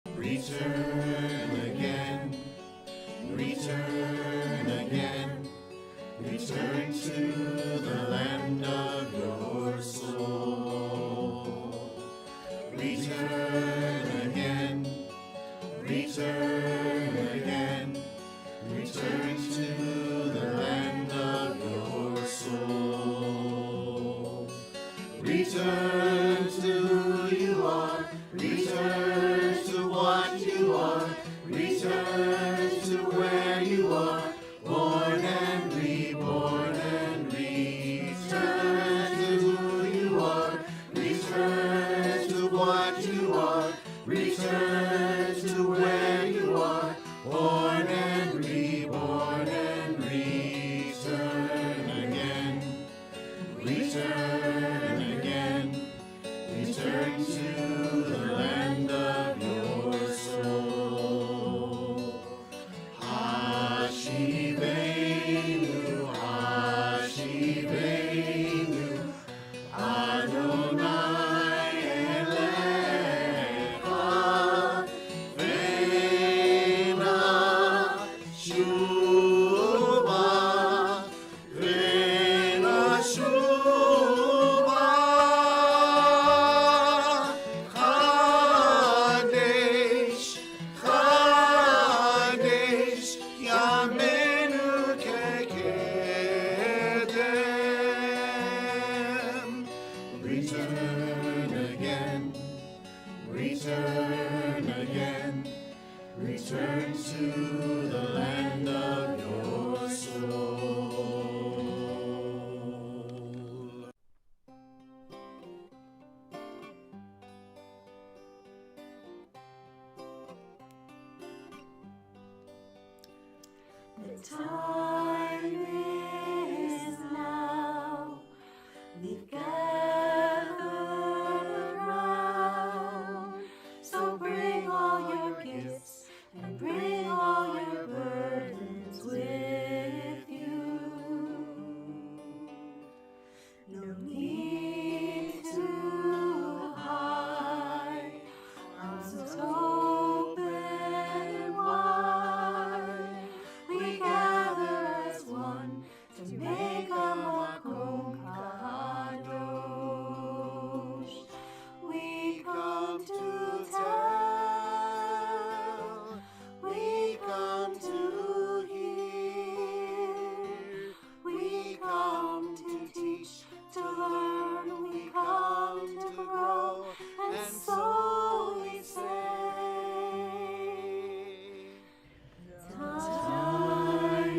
Return again, return again, return to the land of your soul. Return again, return again, return to the land of your soul. Return to who you are, return to what you are, return to where you are, born and reborn and return to who you are, return to what you are, return to where you are, born and reborn and return again, return again, return to the land of your soul. Hashivenu, Hashivenu, Adonai Elecha, Vena Shuva, Vena Shuva, Chadesh, Chadesh, Yamenu Kekedem. Return again, return again, return to the land of your soul. The time is now. We've gathered round. So bring all your gifts and bring all your burdens with you. No need to hide. Arms open wide. We gather as one to make a Makom Kadosh. We come to tell, we come to hear, we come to teach, to learn, we come to grow, and so we say, time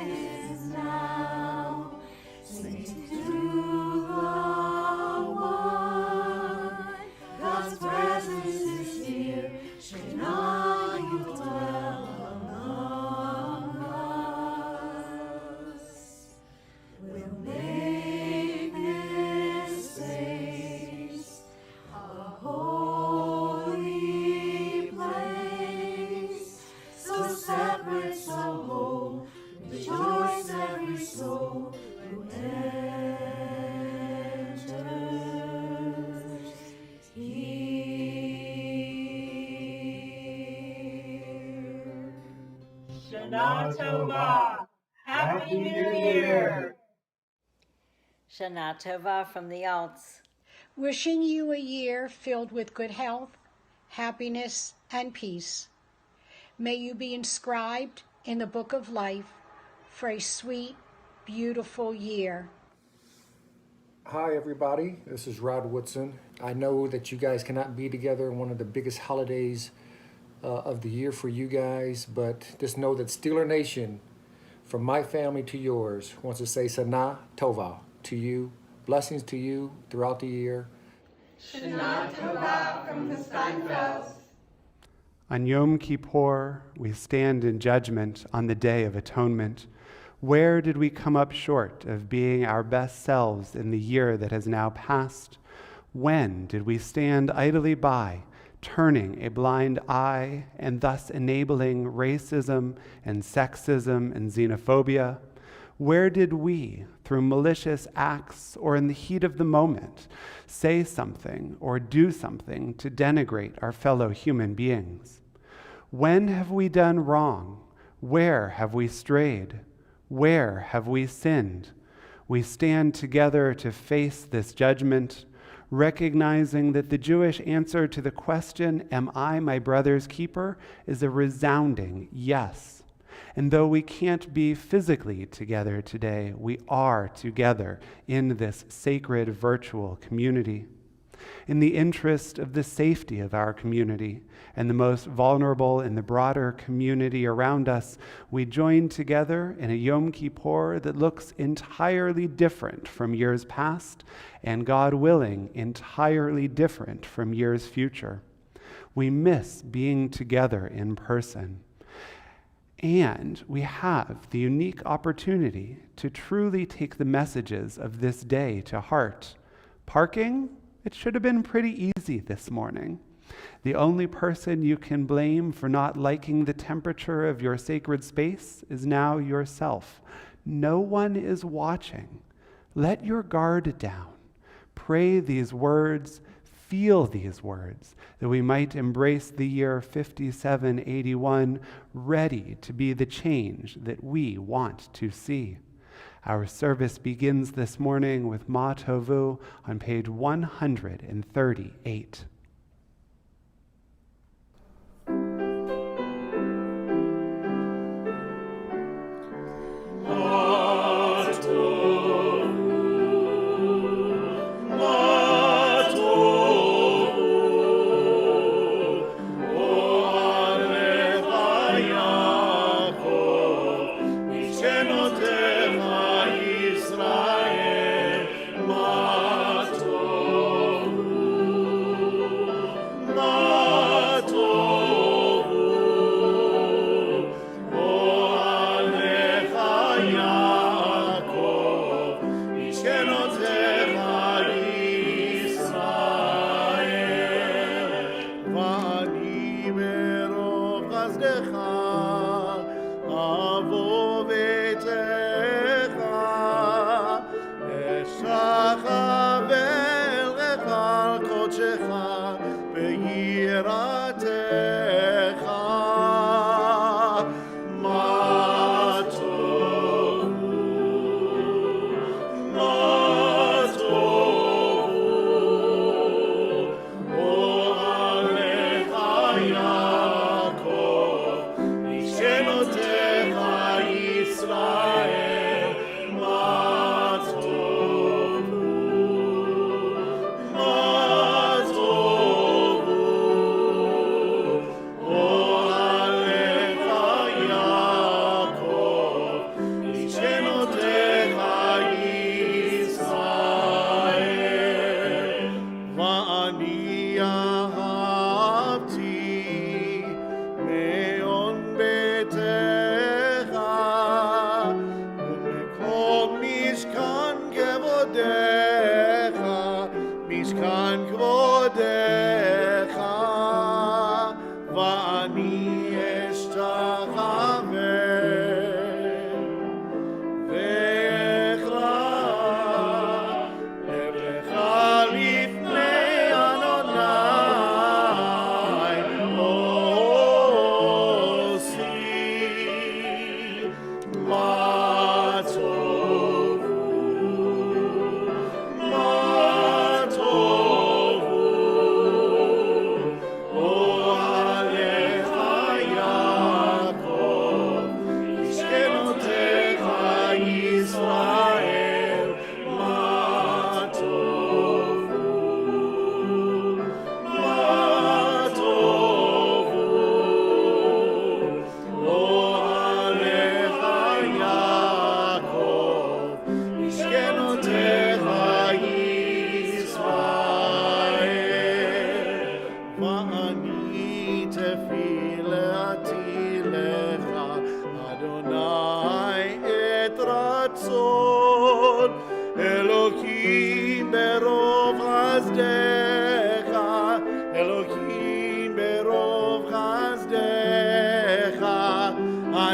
is now. Sing to the one. God's presence is here. Shekhinah, you dwell among us. We'll make this space a holy place. So separate, so whole, rejoice every soul who enters here. Shana Tovah. Happy New Year. Shana Tovah from the Alts. Wishing you a year filled with good health, happiness, and peace. May you be inscribed in the book of life for a sweet, beautiful year. Hi everybody, this is Rod Woodson. I know that you guys cannot be together in one of the biggest holidays of the year for you guys, but just know that Steeler Nation, from my family to yours, wants to say Shana Tovah to you. Blessings to you throughout the year. Shana Tovah from the Steinfelds. On Yom Kippur, we stand in judgment on the Day of Atonement. Where did we come up short of being our best selves in the year that has now passed? When did we stand idly by, turning a blind eye and thus enabling racism and sexism and xenophobia? Where did we, through malicious acts or in the heat of the moment, say something or do something to denigrate our fellow human beings? When have we done wrong? Where have we strayed? Where have we sinned? We stand together to face this judgment, recognizing that the Jewish answer to the question, "Am I my brother's keeper?" is a resounding yes. And though we can't be physically together today, we are together in this sacred virtual community. In the interest of the safety of our community and the most vulnerable in the broader community around us, we join together in a Yom Kippur that looks entirely different from years past and, God willing, entirely different from years future. We miss being together in person. And we have the unique opportunity to truly take the messages of this day to heart. Parking? It should have been pretty easy this morning. The only person you can blame for not liking the temperature of your sacred space is now yourself. No one is watching. Let your guard down. Pray these words, feel these words, that we might embrace the year 5781, ready to be the change that we want to see. Our service begins this morning with Ma Tovu on page 138.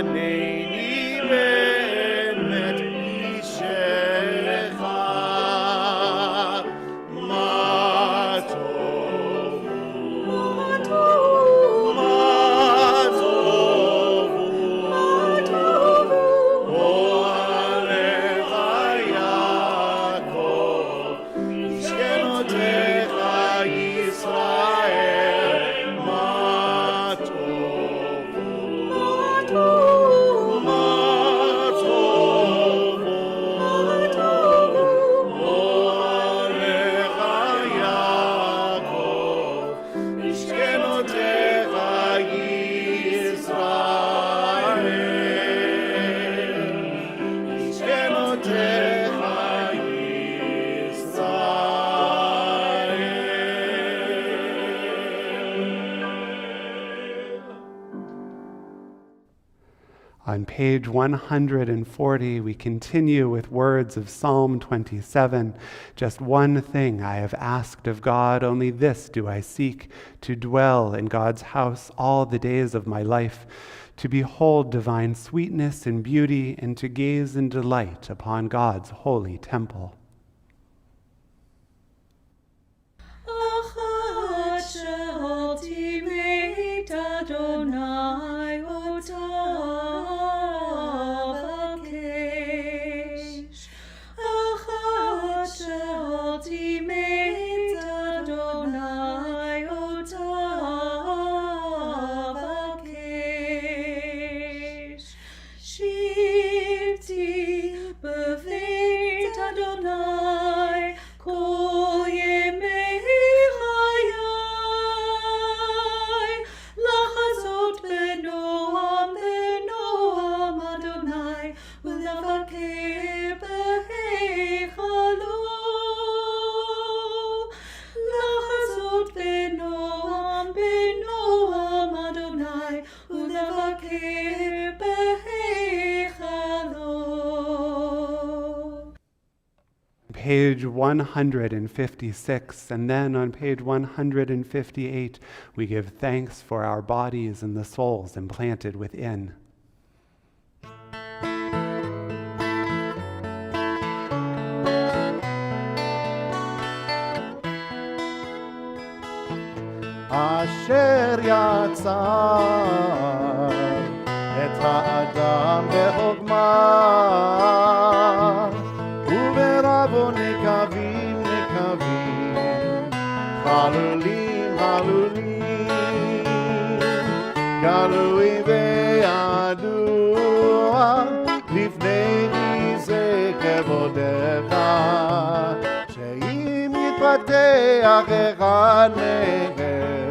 הנני באמת On page 140, we continue with words of Psalm 27. Just one thing I have asked of God, only this do I seek, to dwell in God's house all the days of my life, to behold divine sweetness and beauty, and to gaze in delight upon God's holy temple. Adonai otavakesh, achat she'oltimet Adonai otavakesh, shivti b'veit Adonai kol yemei chayai, לחזות בנועם בנועם אדוני ולבקר בהיכלו, לחזות בנועם בנועם אדוני ולבקר בהיכלו. Page 156, and then on page 158, we give thanks for our bodies and the souls implanted within. אשר יצר את האדם בחוכמה, וברבו נקבים נקבים, חלולים חלולים, גלוי וידוע לפני זה כבודך, שאם יתפתח אחד מהם,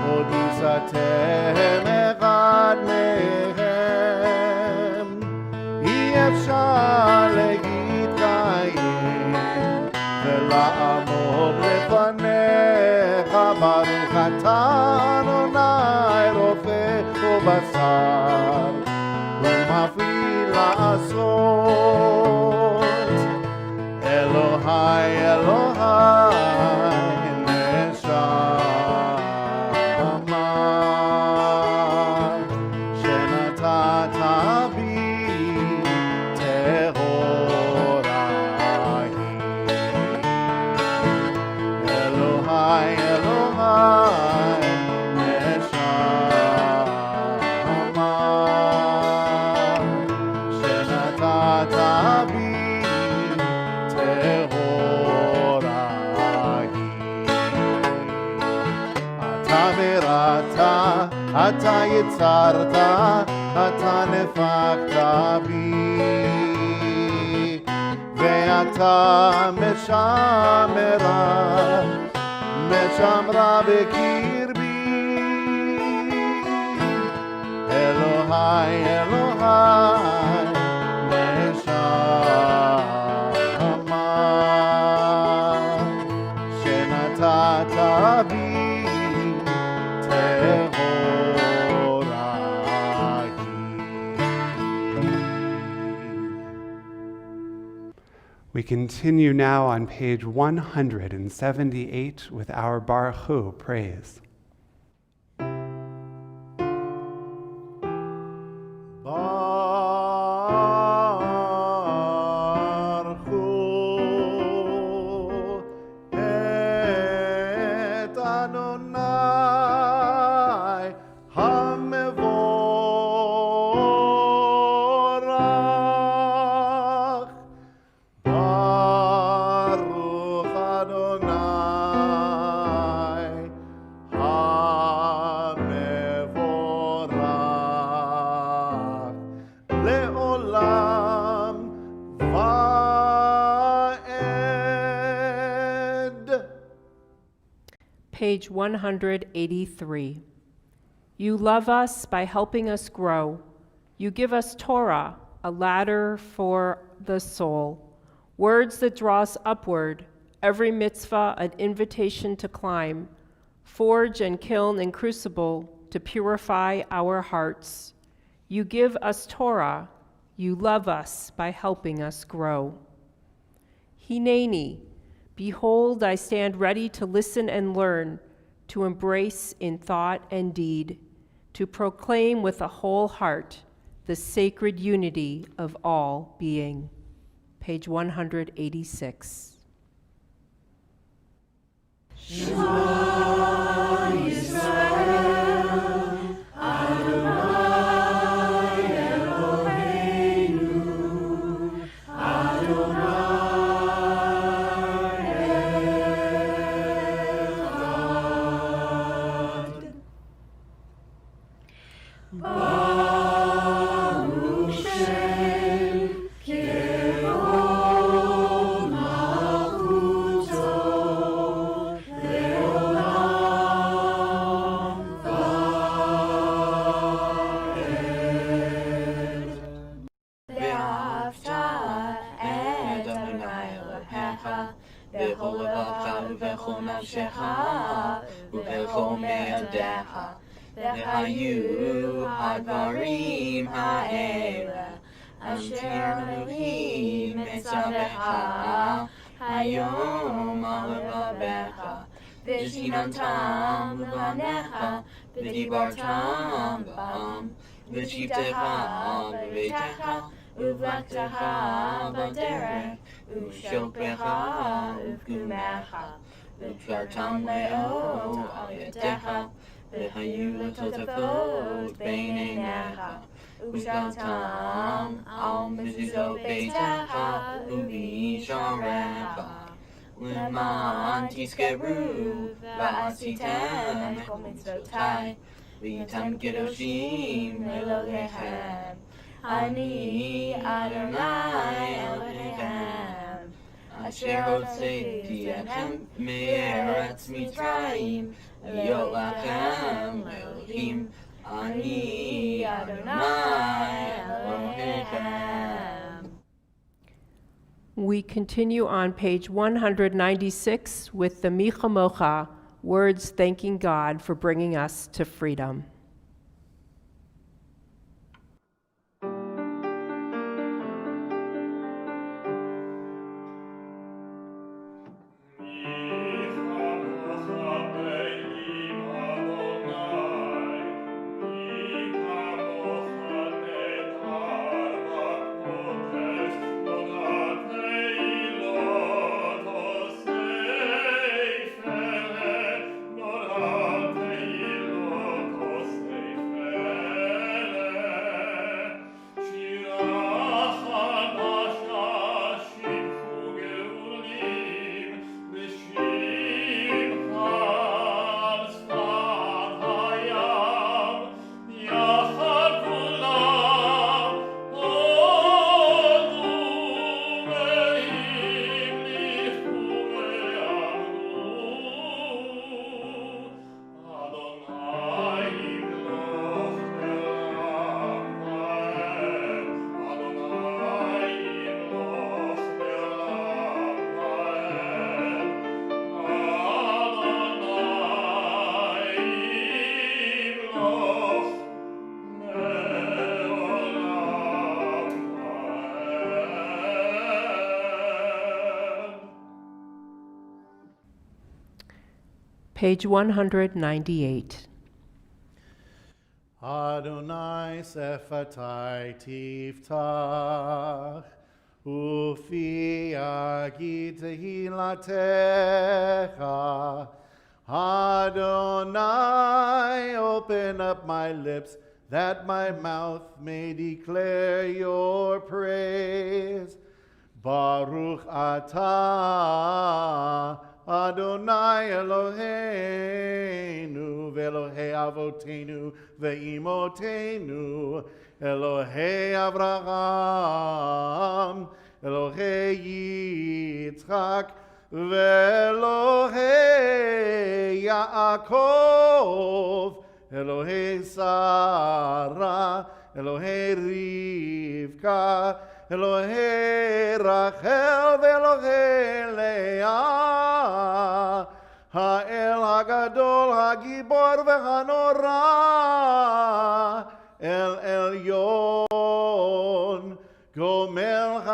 עוד יסתם אחד מהם, אי אפשר להתקיים ולעמוד לפניך. ברוך אתה אדוני רופא ובשר ומפעיל לעשות, אלוהי אלוהי נשמה שנתת בי טהורה היא, אלוהי אלוהי נשמה שנתת בי טהורה היא. אתה בראת, אתה יצרת, אתה נפחת בי, ואתה משמרה בקרבי, אלוהי אלוהי נשמה שנתת בי טהורה היא. We continue now on page 178 with our Baruch Hu praise. Baruch Hu et Adonai hamevorach, Baruch Adonai hamevorach, le'olam va'ed. Page 183. You love us by helping us grow. You give us Torah, a ladder for the soul, words that draw us upward, every mitzvah an invitation to climb, forge and kiln and crucible to purify our hearts. You give us Torah. You love us by helping us grow. Hineni, behold, I stand ready to listen and learn, to embrace in thought and deed, to proclaim with a whole heart the sacred unity of all being. Page 186. Shema Yisrael, Adonai Eloheinu, Adonai Echad. Baruch Shem Kevod Malchuto Leolam Vaed. Ve'ahavta et Adonai Elohecha b'chol levavecha u'b'chol nafshecha u'b'chol me'odecha. V'hayu hadvarim ha'ele asher Elohim etzavecha hayom al levavecha v'shinantam u'banecha v'dibartam b'am v'shivtecha b'beitecha u'vlektecha b'derech u'shokbecha u'kumecha u'kvartam le'o al yadecha v'hayu l'totafot b'neinecha u'shaltam al mezuzot beitecha u'b'sharecha l'man tizkeru v'asitem et kol mitzvotai v'yitam kedoshim Elohechem Ani Adonai Elohechem Asher hotzeti etchem me'eretz Mitzrayim להיות לכם אלוהים, אני Adonai Elohechem. We continue on page 196 with the Micha Mocha, words thanking God for bringing us to freedom. Page 198. Adonai sefatai tiftach, ufi yagi tehilatecha. Adonai, open up my lips, that my mouth may declare your praise. Baruch atah, Adonai Eloheinu, ve'Elohei avotenu, ve'imotenu, Elohei Avraham, Elohei Yitzchak, ve'Elohei Yaakov, Elohei Sarah, Elohei Rivka, Elohei Rachel, ve'Elohei Leah, Ha'el HaGadol, HaGibor ve'Hanora, El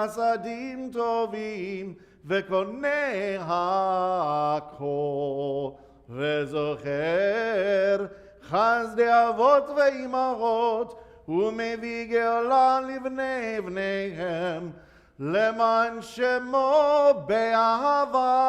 חסדים טובים וקונה הכל, וזוכר חסדי אבות ואימהות, ומביא גאולה לבני בניהם, למען שמו באהבה.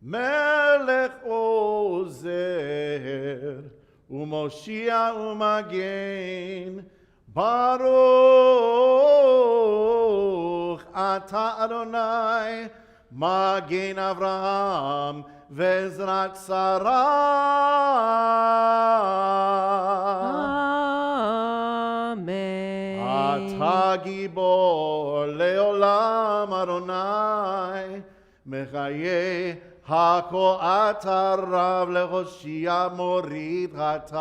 מלך עוזר ומושיע ומגן, ברוך אתה אדוני מגן אברהם ועזרת שרה. אמן. אתה גיבור לעולם אדוני, מחיה הכל אתה רב להושיע מוריד הטל.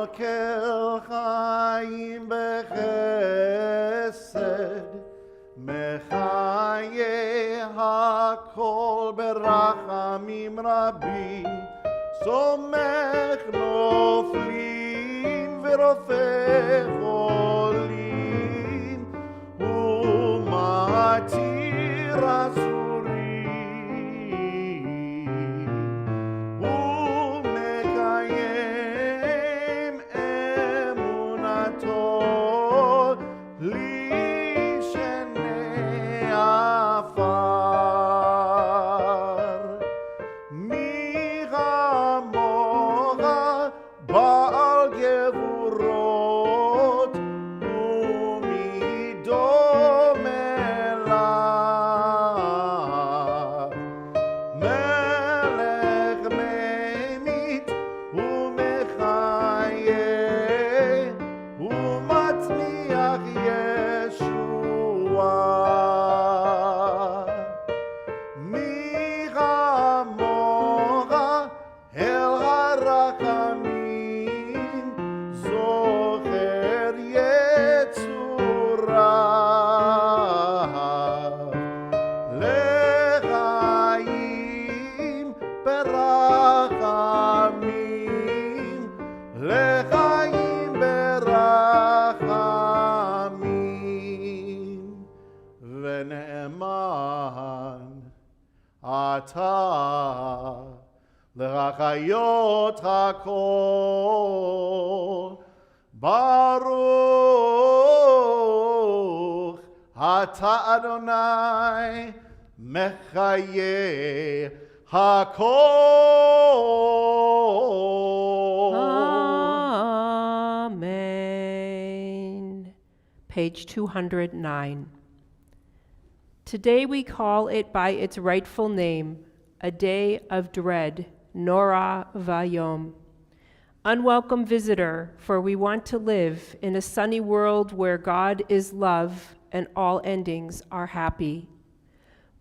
מכלכל חיים בחסד, מחיה הכל ברחמים רבים, סומך נופלים ורופא חולים, ומתיר אסורים, ומקיים אמונתו לשני עפר. מי כמוך בעל גבורות, ומי דומה לך, מלך ממית ומחיה ומצמיח ישועה. מי כמוך אל הרחמים, זוכר יצוריו, לחיים ברחמים, לחיים ברחמים, ונאמן אתה להחיות הכל. ברוך אתה אדוני מחיה הכל. Amen. Page 209. Today we call it by its rightful name, a day of dread, Nora Vayom. Unwelcome visitor, for we want to live in a sunny world where God is love and all endings are happy.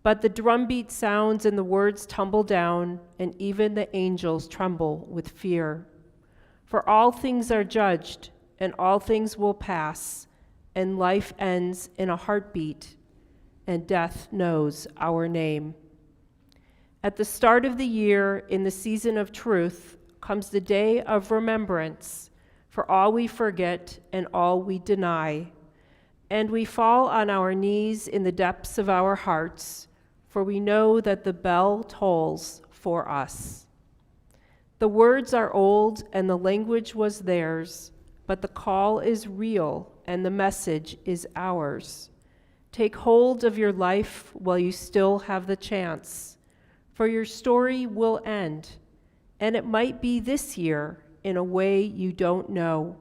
But the drumbeat sounds and the words tumble down, and even the angels tremble with fear. For all things are judged, and all things will pass, and life ends in a heartbeat, and death knows our name. At the start of the year, in the season of truth, comes the day of remembrance for all we forget and all we deny, and we fall on our knees in the depths of our hearts, for we know that the bell tolls for us. The words are old and the language was theirs, but the call is real and the message is ours. Take hold of your life while you still have the chance, for your story will end, and it might be this year in a way you don't know.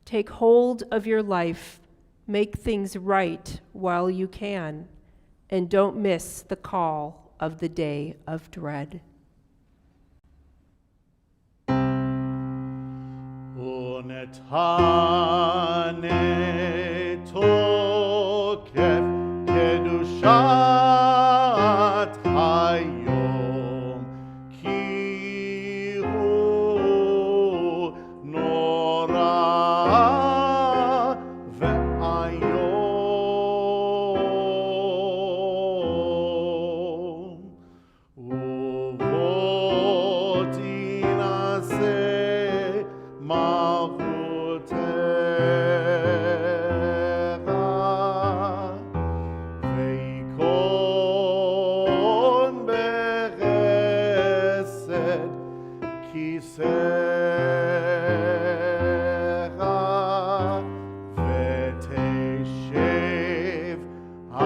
Take hold of your life, make things right while you can, and don't miss the call of the day of dread. ונתנה תוקף קדושת היום, כי הוא נורא ואיום. ובו תינשא מלכותך, וייכון בחסד כיסאך, ותשב עליו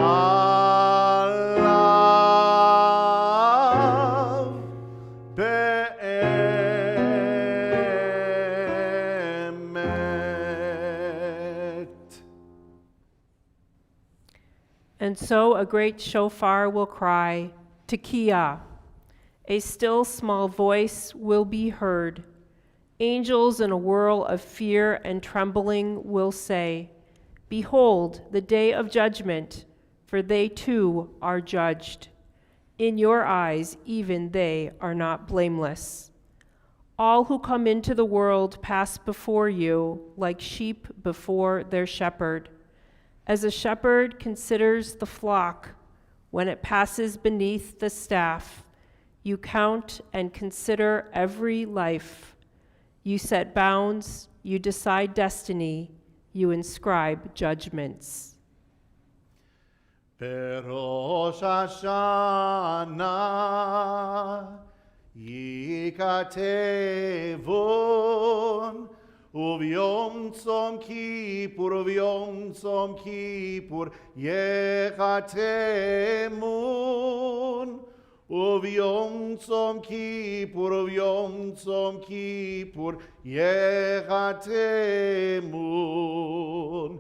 באמת. And so a great shofar will cry, Tekiah. A still small voice will be heard. Angels in a whirl of fear and trembling will say, Behold, the day of judgment, for they too are judged. In your eyes, even they are not blameless. All who come into the world pass before you like sheep before their shepherd. As a shepherd considers the flock when it passes beneath the staff, you count and consider every life. You set bounds, you decide destiny, you inscribe judgments. בראש השנה ייכתבון, וביום צום כיפור וביום צום כיפור ייחתמון, וביום צום כיפור וביום צום כיפור ייחתמון.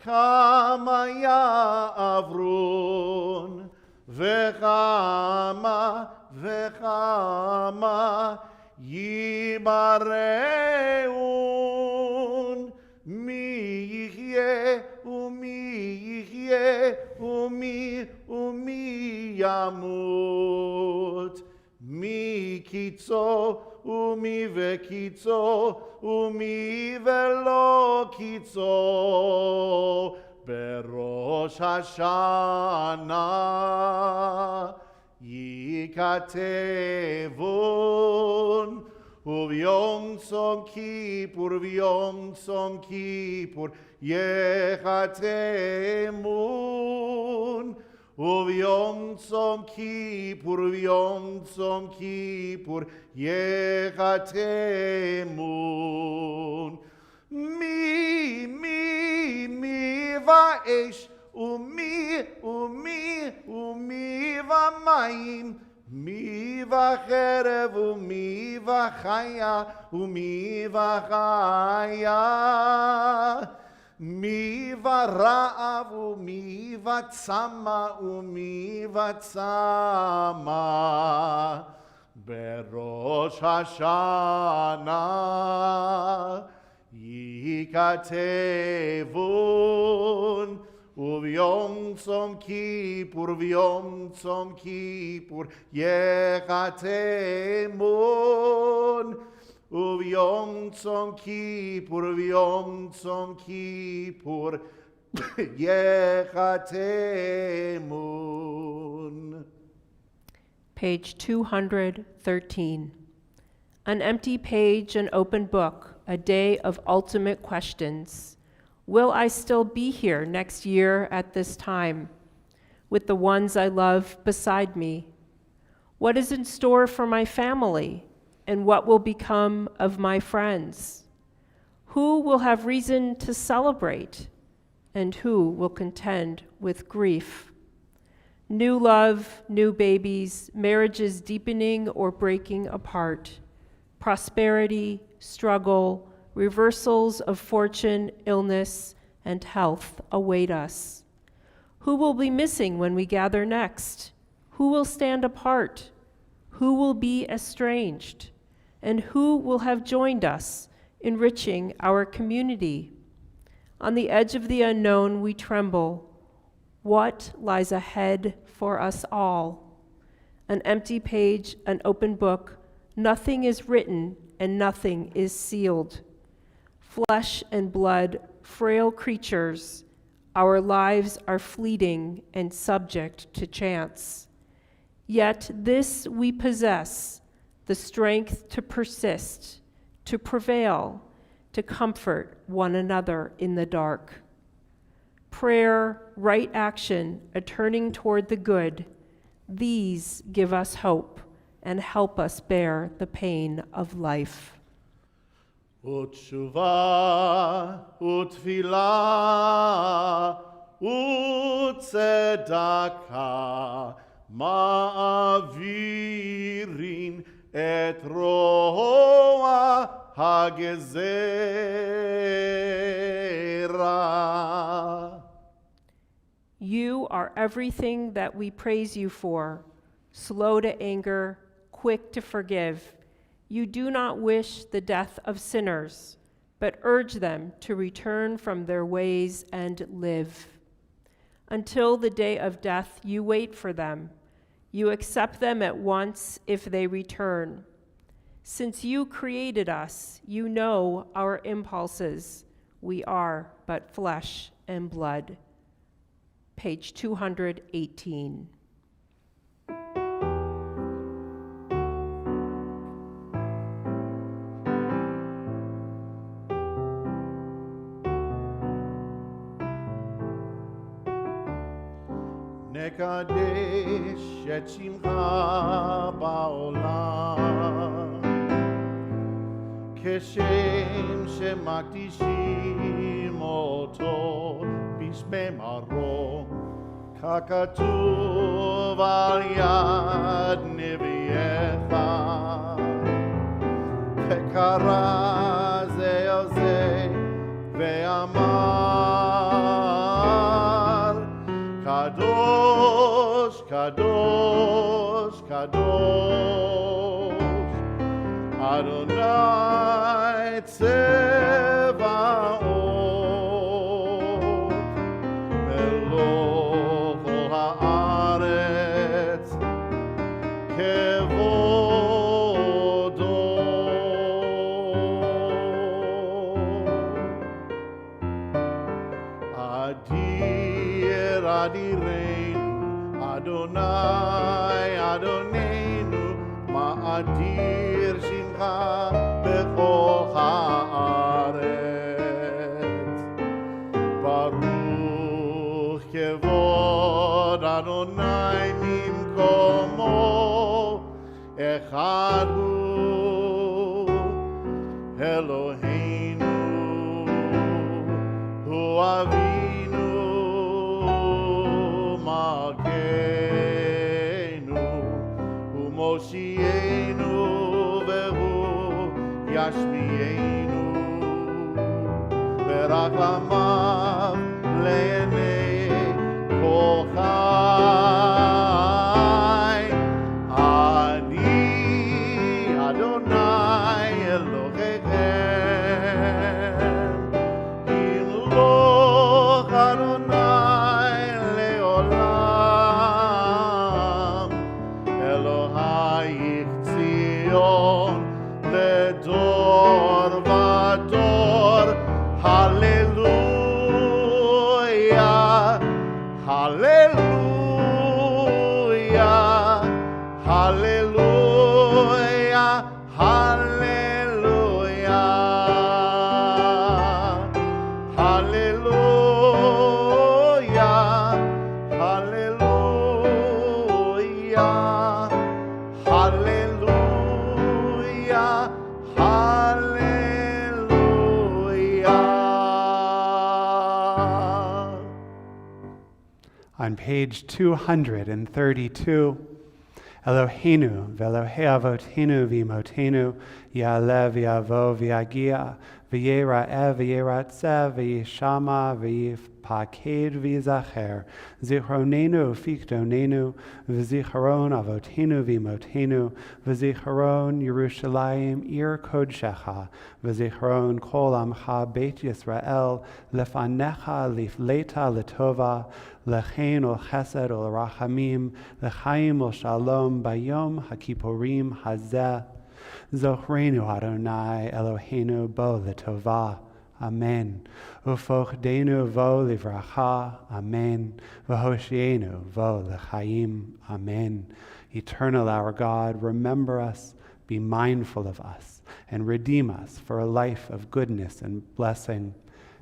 כמה יעברון, וכמה יימראון. מי יחיה ומי ימות, מי קיצו ומי וקיצו ומי ולא קיצו. בראש השנה ייכתבון, וביום צום כיפור וביום צום כיפור ייחתמון, וביום צום כיפור וביום צום כיפור ייחתמון. מי ואש ומי ומים, מי וחרב ומי וחיה ומי וחיה, מי ורעב ומי וצמא ומי וצמא. בראש השנה ייכתבון, וביום צום כיפור וביום צום כיפור ייחתמון, וביום צום כיפור וביום צום כיפור ייחתמון. Page 213. An empty page, an open book, a day of ultimate questions. Will I still be here next year at this time, with the ones I love beside me? What is in store for my family, and what will become of my friends? Who will have reason to celebrate, and who will contend with grief? New love, new babies, marriages deepening or breaking apart, prosperity, struggle, reversals of fortune, illness, and health await us. Who will be missing when we gather next? Who will stand apart? Who will be estranged? And who will have joined us, enriching our community? On the edge of the unknown, we tremble. What lies ahead for us all? An empty page, an open book, nothing is written and nothing is sealed. Flesh and blood, frail creatures, our lives are fleeting and subject to chance. Yet this we possess, the strength to persist, to prevail, to comfort one another in the dark. Prayer, right action, a turning toward the good, these give us hope and help us bear the pain of life. Utshuva, utfilah, utzedakah, ma'avirin et roa hagezerah. You are everything that we praise you for, slow to anger, quick to forgive. You do not wish the death of sinners, but urge them to return from their ways and live. Until the day of death, you wait for them. You accept them at once if they return. Since you created us, you know our impulses. We are but flesh and blood. Page 218. נקדש את שמך בעולם, כשם שמקדישים אותו בשממרו, ככתוב על יד נביאך, וקרא זה על זה ואמר, קדוש, קדוש, קדוש, אדוני צבאות, מלוא כל הארץ כבודו. אדיר אדירנו, אדוני אדוננו, מה אדיר שמך בכל הארץ. ברוך כבוד אדוני ממקומו, אחד הוא אלוהינו, הוא אבינו מלכנו, הוא מושיענו והוא ישמיענו, ברחמיו לעיני כל חי. אני אדוני אלוהיכם, ימלוך אדוני לעולם, אלוהיך ציון לדור ודור. הללויה, הללויה, הללויה, הללויה, הללויה, הללויה, הללויה, הללויה. On page 232, Eloheinu v'Elohei avotenu v'imotenu ya'aleh v'yavo v'yagia v'yira'eh v'yiratzeh v'yishama v'yipaked v'yizacher zichronenu ufikdonenu v'zichron avotenu v'imotenu v'zichron Yerushalayim ir kodshecha v'zichron kol amcha beit Yisrael lefanecha lifleta letova lechein ol chesed ol rachamim lechaim ol shalom bayom hakippurim hazeh Zochrenu Adonai Eloheinu bo letovah. Amen. Ufochdenu vo livracha. Amen. V'hoshienu vo lechaim. Amen. Eternal our God, remember us, be mindful of us, and redeem us for a life of goodness and blessing.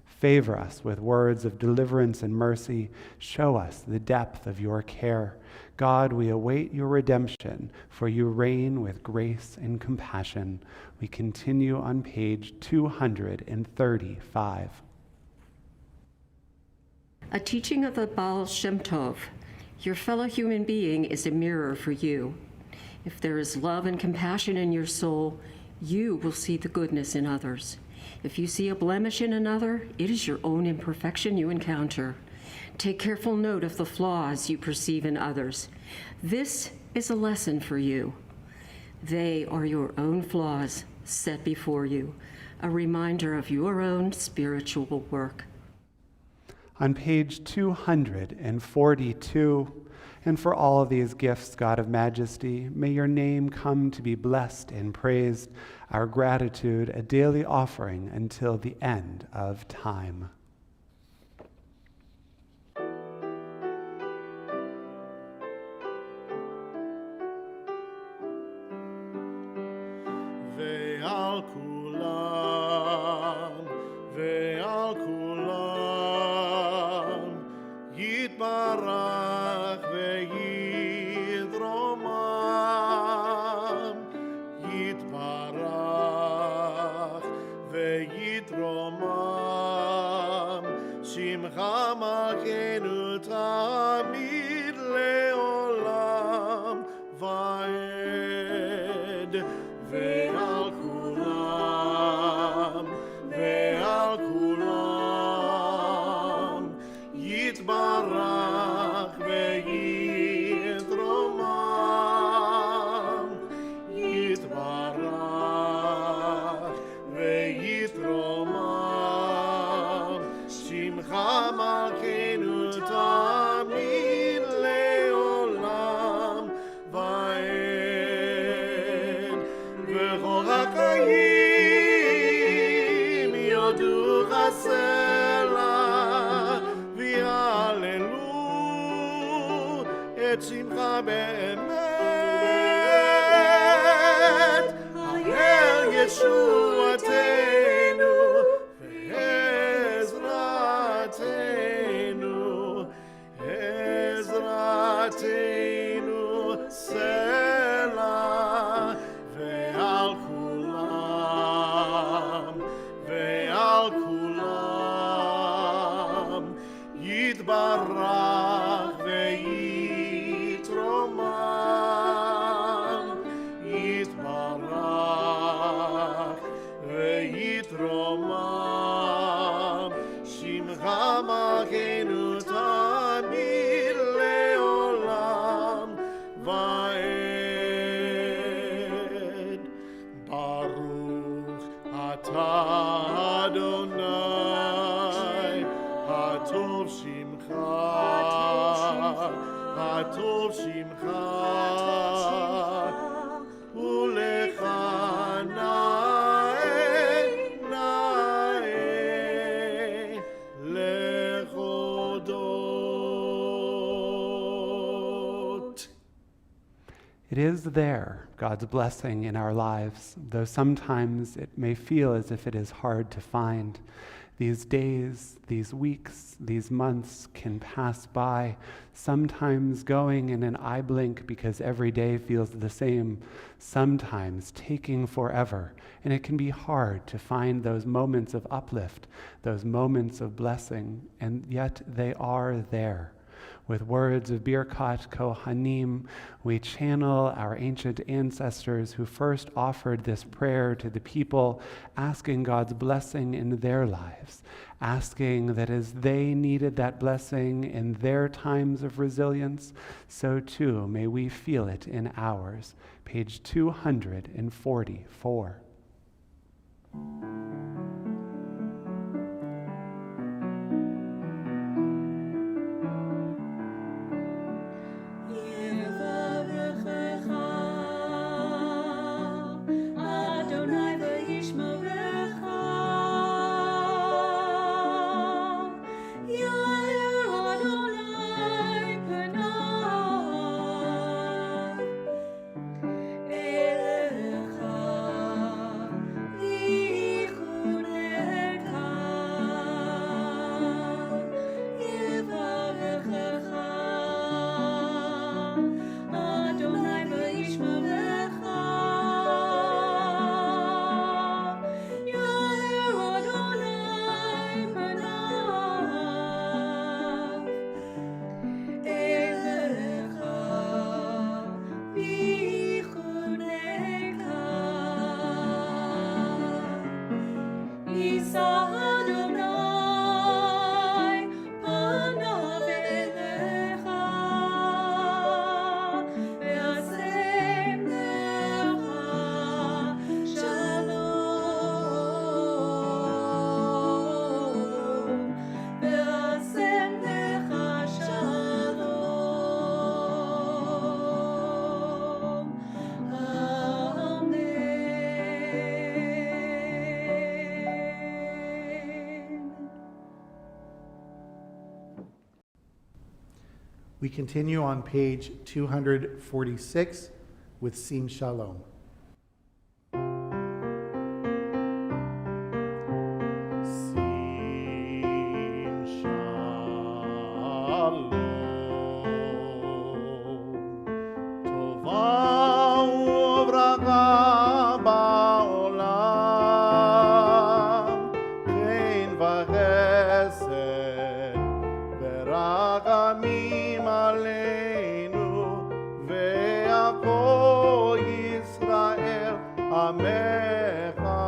Favor us with words of deliverance and mercy. Show us the depth of your care. God, we await your redemption, for you reign with grace and compassion. We continue on page 235. A teaching of the Baal Shem Tov. Your fellow human being is a mirror for you. If there is love and compassion in your soul, you will see the goodness in others. If you see a blemish in another, it is your own imperfection you encounter. Take careful note of the flaws you perceive in others. This is a lesson for you. They are your own flaws set before you, a reminder of your own spiritual work. On page 242, and for all of these gifts, God of majesty, may your name come to be blessed and praised, our gratitude a daily offering until the end of time. Ve'al kulam yitbarach ve'yidromam Shimcha Malkeinu tamid leolam va'ed ve'al kulam yitbarach ve'yidromam Shimcha Malkeinu tamid leolam va'ed v'chol hakayim yodu chasela v'yalelu et Shimcha be'emet ha'el Yeshuateinu Ezratenu Selah ve'al kulam yitbarach ve'itromam Shimcha Malkeinu tamid leolam va'ed Baruch atah Adonai hatov shimcha ulecha na'eh lechodot. It is there, God's blessing in our lives, though sometimes it may feel as if it is hard to find. These days, these weeks, these months can pass by, sometimes going in an eye blink because every day feels the same, sometimes taking forever, and it can be hard to find those moments of uplift, those moments of blessing, and yet they are there. With words of Birkat Kohanim, we channel our ancient ancestors who first offered this prayer to the people, asking God's blessing in their lives, asking that as they needed that blessing in their times of resilience, so too may we feel it in ours. Page 244. We continue on page 246 with Sim Shalom. Sim Shalom, Tovah u'bracha ba'olam, chen v'chesed v'rachamim aleinu, ve'akol Yisrael amecha.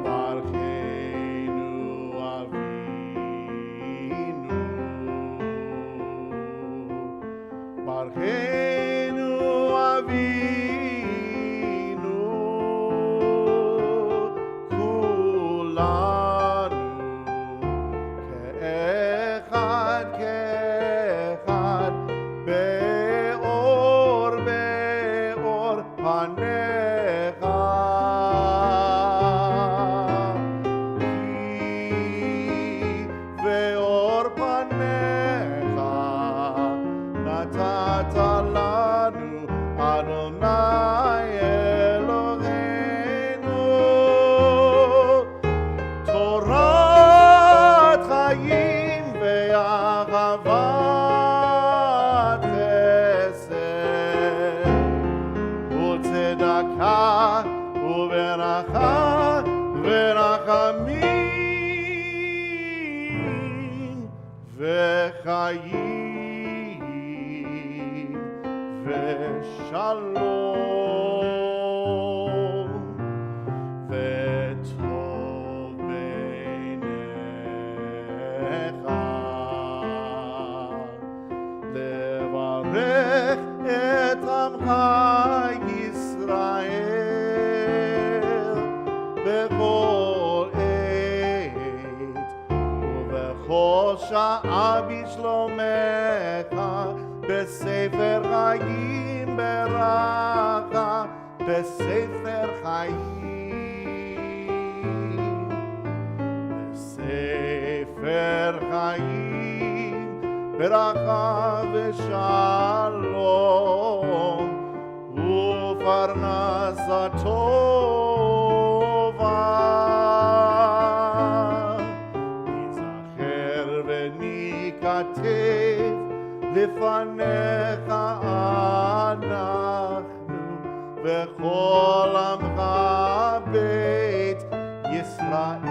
Barcheinu Avinu, Barcheinu Avinu, kulanu ke'echad ke'echad, be'or be'or panecha, ki ve'or panecha natata lanu Adonai Eloheinu, Torah chayim ve'ahavat chesed, u'tzedakah u'beracha ve'rachamim ve'chayim ve'shalom, ve'tov beinecha, levarech et amcha Yisrael bechol עת ובכל שעה בשלומך, בספר חיים ברכה, בספר חיים, בספר חיים ברכה ושלום, ופרנסה טובה, ניזכר וניכתב לפניך אנחנו וכל עמך בית ישראל.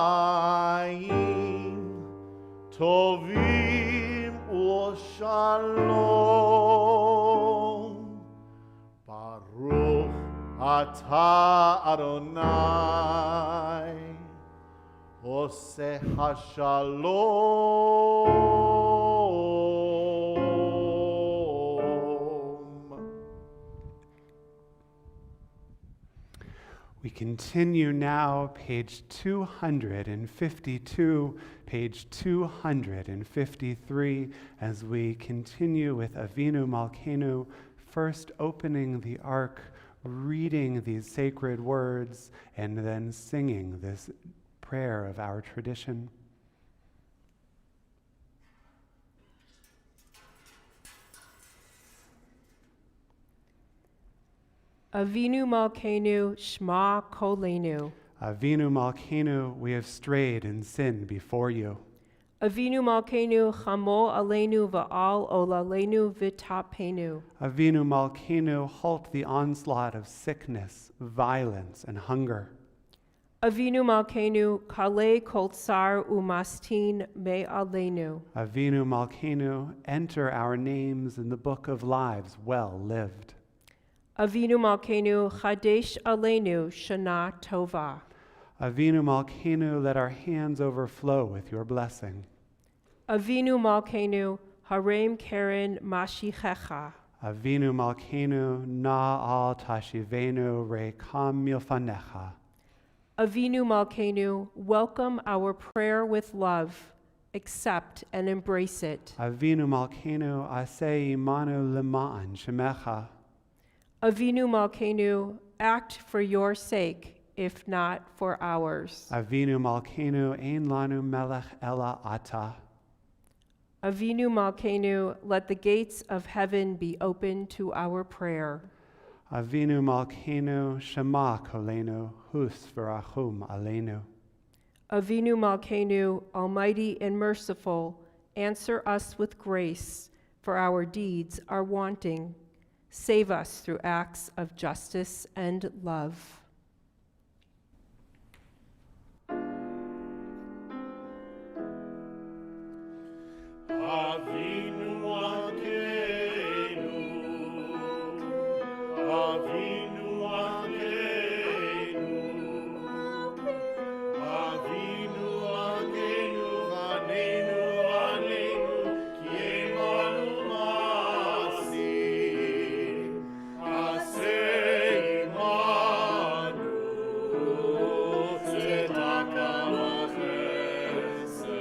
לחיים טובים ושלום. ברוך אתה אדוני עושה השלום. We continue now, page 252, page 253, as we continue with Avinu Malkeinu, first opening the ark, reading these sacred words, and then singing this prayer of our tradition. Avinu Malkeinu, Shema Kolenu. Avinu Malkeinu, we have strayed in sin before you. Avinu Malkeinu, Chamo Aleinu Va'al Olalenu Vitapenu. Avinu Malkeinu, halt the onslaught of sickness, violence, and hunger. Avinu Malkeinu, Kale Kol Tsar Umastin Me Aleinu. Avinu Malkeinu, enter our names in the book of lives well lived. Avinu Malkeinu, Chadesh Aleinu Shana Tovah. Avinu Malkeinu, let our hands overflow with your blessing. Avinu Malkeinu, Harem Keren Mashichecha. Avinu Malkeinu, na al tashivenu reikam milfanecha. Avinu Malkeinu, welcome our prayer with love, accept and embrace it. Avinu Malkeinu, aseh imanu lema'an shemecha. Avinu Malkeinu, act for your sake, if not for ours. Avinu Malkeinu, ein lanu melech ela ata. Avinu Malkeinu, let the gates of heaven be open to our prayer. Avinu Malkeinu, shema kolenu, hus v'rachum aleinu. Avinu Malkeinu, almighty and merciful, answer us with grace, for our deeds are wanting. Save us through acts of justice and love. Avinu Malkeinu, Avinu Malkeinu, Avinu Malkeinu, Vanenu Aleinu, Ki Emanu Masim, Aseh Imanu, Tzedaka v'chesed.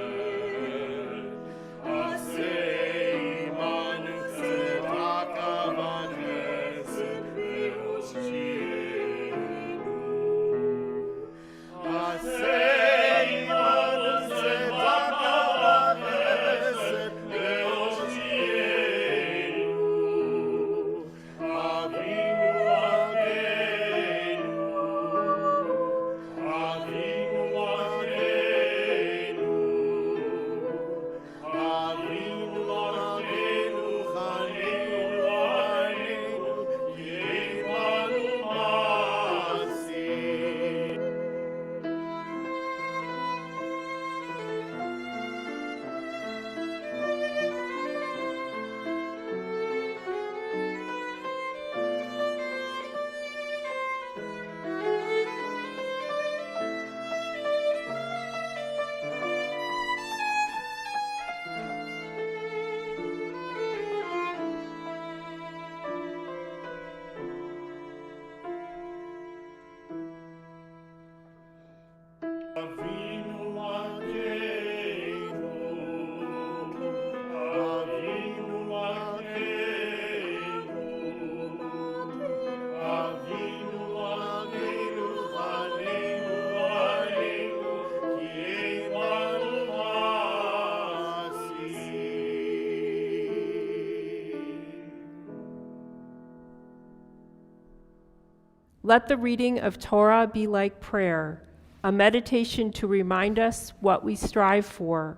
Aseh Imanu, Tzedaka v'chesed ve'oshienu. Aseh Imanu, Tzedaka v'chesed ve'oshienu. Avinu Malkeinu, Avinu Malkeinu, Avinu Malkeinu, Chalenu Aleinu, Ki Emanu Masim. Avinu Malkeinu, Avinu Malkeinu, Avinu Malkeinu, Chalenu Aleinu, Ki Emanu Masim. Let the reading of Torah be like prayer, a meditation to remind us what we strive for,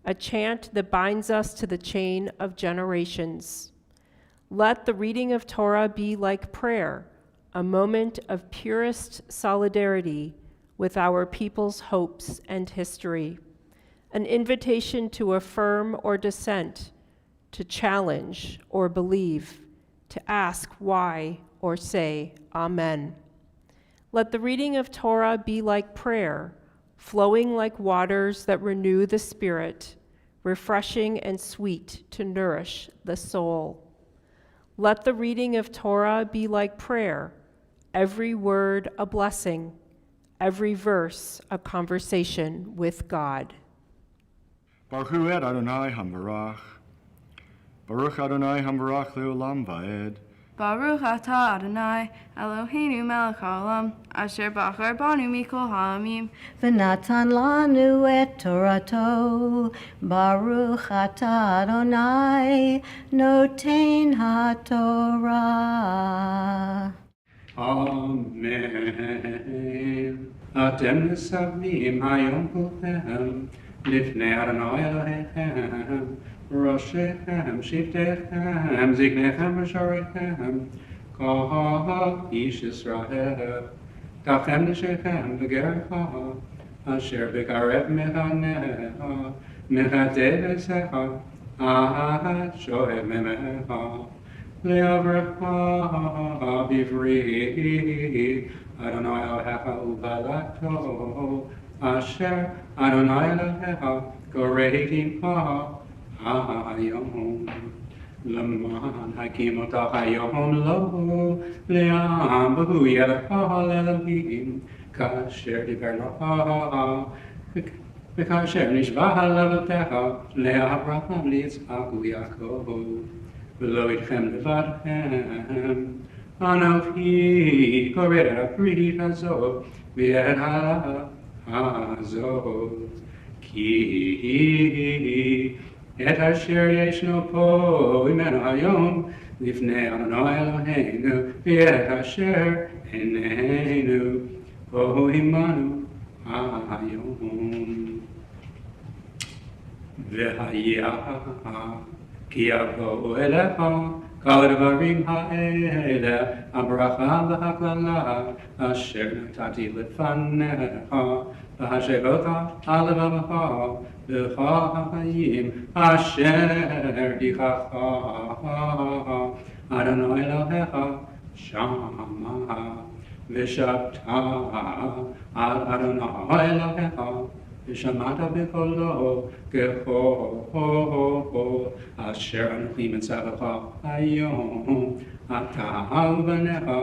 a chant that binds us to the chain of generations. Let the reading of Torah be like prayer, a moment of purest solidarity with our people's hopes and history, an invitation to affirm or dissent, to challenge or believe, to ask why or say amen. Let the reading of Torah be like prayer, flowing like waters that renew the spirit, refreshing and sweet to nourish the soul. Let the reading of Torah be like prayer, every word a blessing, every verse a conversation with God. Baruch hu et Adonai Hamvarach. Baruch Adonai Hamvarach leolam vaed. Baruch atah Adonai Eloheinu melech haolam asher bachar banu mikol ha'amim v'natan lanu et Torato. Baruch atah Adonai noten haTorah. Amen. Atem nesavim hayom kulchem lifnei Adonai Elohechem. Roshechem, Shiftechem, Zignechem, Rishorechem, Kah, Ish Yisrael, Tachem Neshechem, V'gerecha, Asher B'karev Mechanecha, Mechadevesecha, Shoev Memecha, Le'avrecha, B'vri, Adonai Elohecha Uvalato, Asher Adonai Elohecha, Goreitimcha, Ayom, Laman Hakim Otach Ayom Lo, Leam Bahu Yelachal Elohim, Kasher Diver Laha, Kasher Nishvah Lavatecha, Le'Abraham Litzchak Yaakov, V'lo Itchem Levadchem, Anochi Koreh Brit Hazov, V'ed Hazov, Ki Et asher yeshno po imenu hayom lifnei Adonai Eloheinu v'et asher enenu po imanu hayom v'haya ki yavo elecha kol advarim ha'ele habracha v'haklala asher natati lefanecha v'hashevota al levavecha V'chayim asher hichacha Adonai Elohecha shama v'shavta al Adonai Elohecha v'shamata b'kolo geho asher anochi mitzavecha hayom ata v'necha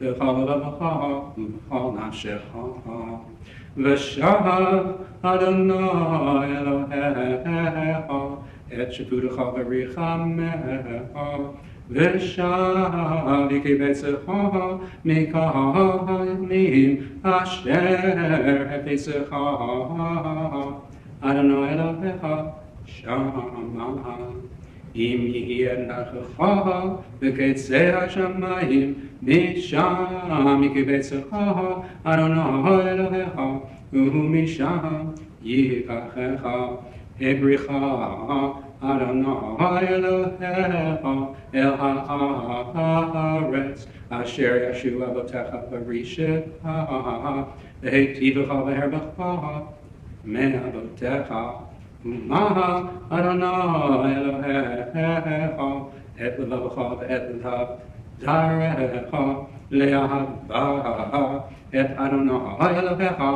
v'chol levavecha v'chol nafshecha V'shav Adonai Elohecha et sheputecha v'richamecha v'shav yikibetzecha mikayim asher hefetzecha Adonai Elohecha shama im yihye nachecha v'ketzei hashamayim Misham yikibetzecha Adonai Elohecha u'misham yikachecha ebricha Adonai Elohecha el haaretz asher yashu avotecha v'rishecha v'heitivecha v'herbecha me'avotecha u'maha Adonai Elohecha et levavecha v'et levav Zarecha le'ahava et Adonai Elohecha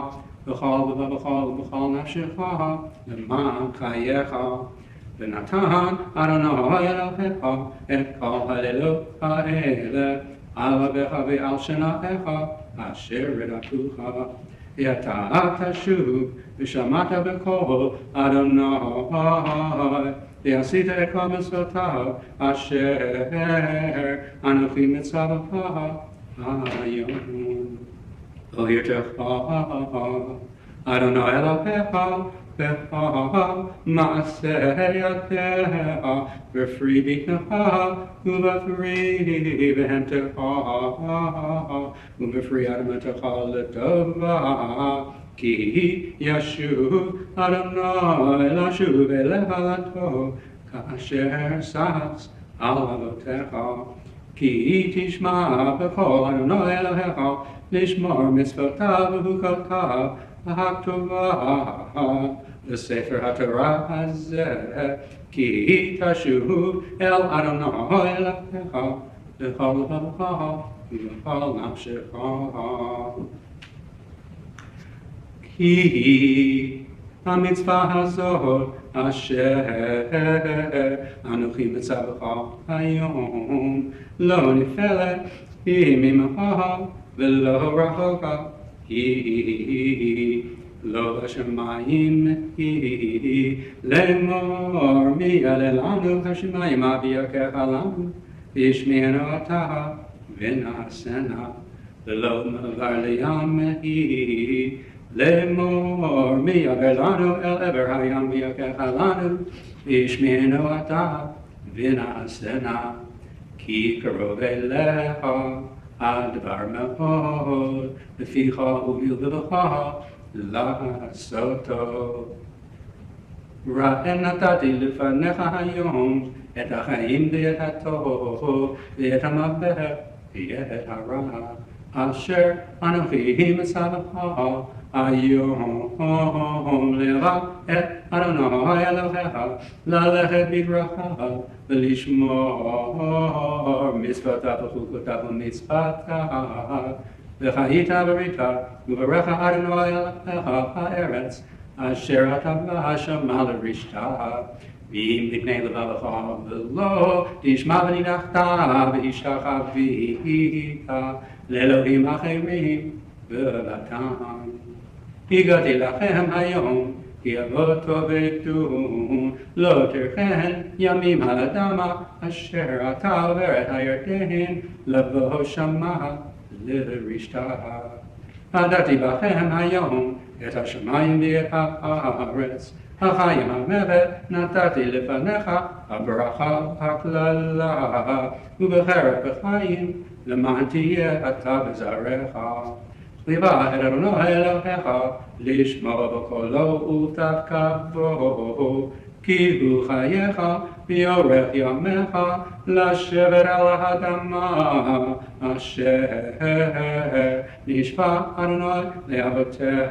v'chol v'chol v'chol nafshecha le'man chayecha v'natan Adonai Elohecha et kol halelot ha'ele al avecha ve'al shenachecha asher ridatucha yata tashuv v'shamata b'kol Adonai V'asita et kol mitzvotav asher anochi mitzavacha hayom. Ohirtecha Adonai Elohecha v'cha ma'aseh yadecha v'fri biknecha u'v'fri v'hemtecha u'v'fri adametecha l'tova Ki yashuv Adonai lashuv elev alato kasher sas al avotecha כי תשמע בקול אדוני אלוהיך לשמור מצוותיו וחוקותיו הכתובה בספר התורה הזה, כי תשוב אל אדוני אלוהיך בכל לבבך ובכל נפשך. כי המצווה הזאת אשר אנוכי מצווך היום לא נפלת היא ממך ולא רחוקה, היא לא בשמיים היא לאמור מי יעלה לנו השמיים אביוקך לנו וישמיענו אתה ונעשנה, ולא מעבר לים היא לאמור מי יעבר לנו אל עבר הים ויוקך לנו וישמיענו אתה ונעשנה, כי קרוב אליך הדבר מאוד בפיך ובלבבך לעשותו. ראה נתתי לפניך היום את החיים ואת הטוב ואת המוות ואת הרע אשר אנוכי מצווך היום לבב את אדוני אלוהיך ללכת בדרכיו ולשמור מצוותיו וחוקותיו ומצוותיו, וחיית בריתה וברך אדוני אלוהיך הארץ אשר אתה בהשמה לרשתה, ואם תקנה לבבך ולא תשמע ונידחת והשתחווית לאלוהים אחרים בבתם. הגעתי לכם היום כי אבות תאבדו לא תרחן ימים על אדמה אשר אתה עובר את הירדן לבוא שמה לרשתה. נתתי בכם היום את השמיים ואת הארץ, החיים המוות נתתי לפניך, הברכה הקללה ובחרב בחיים למען תהיה אתה בזרעך. ליווה את אדוני אלוהיך לשמוע בקולו ותתקרבו, כי הוא חייך ויארך ימיך לשבת על האדמה אשר נשבע אדוני לאבותיך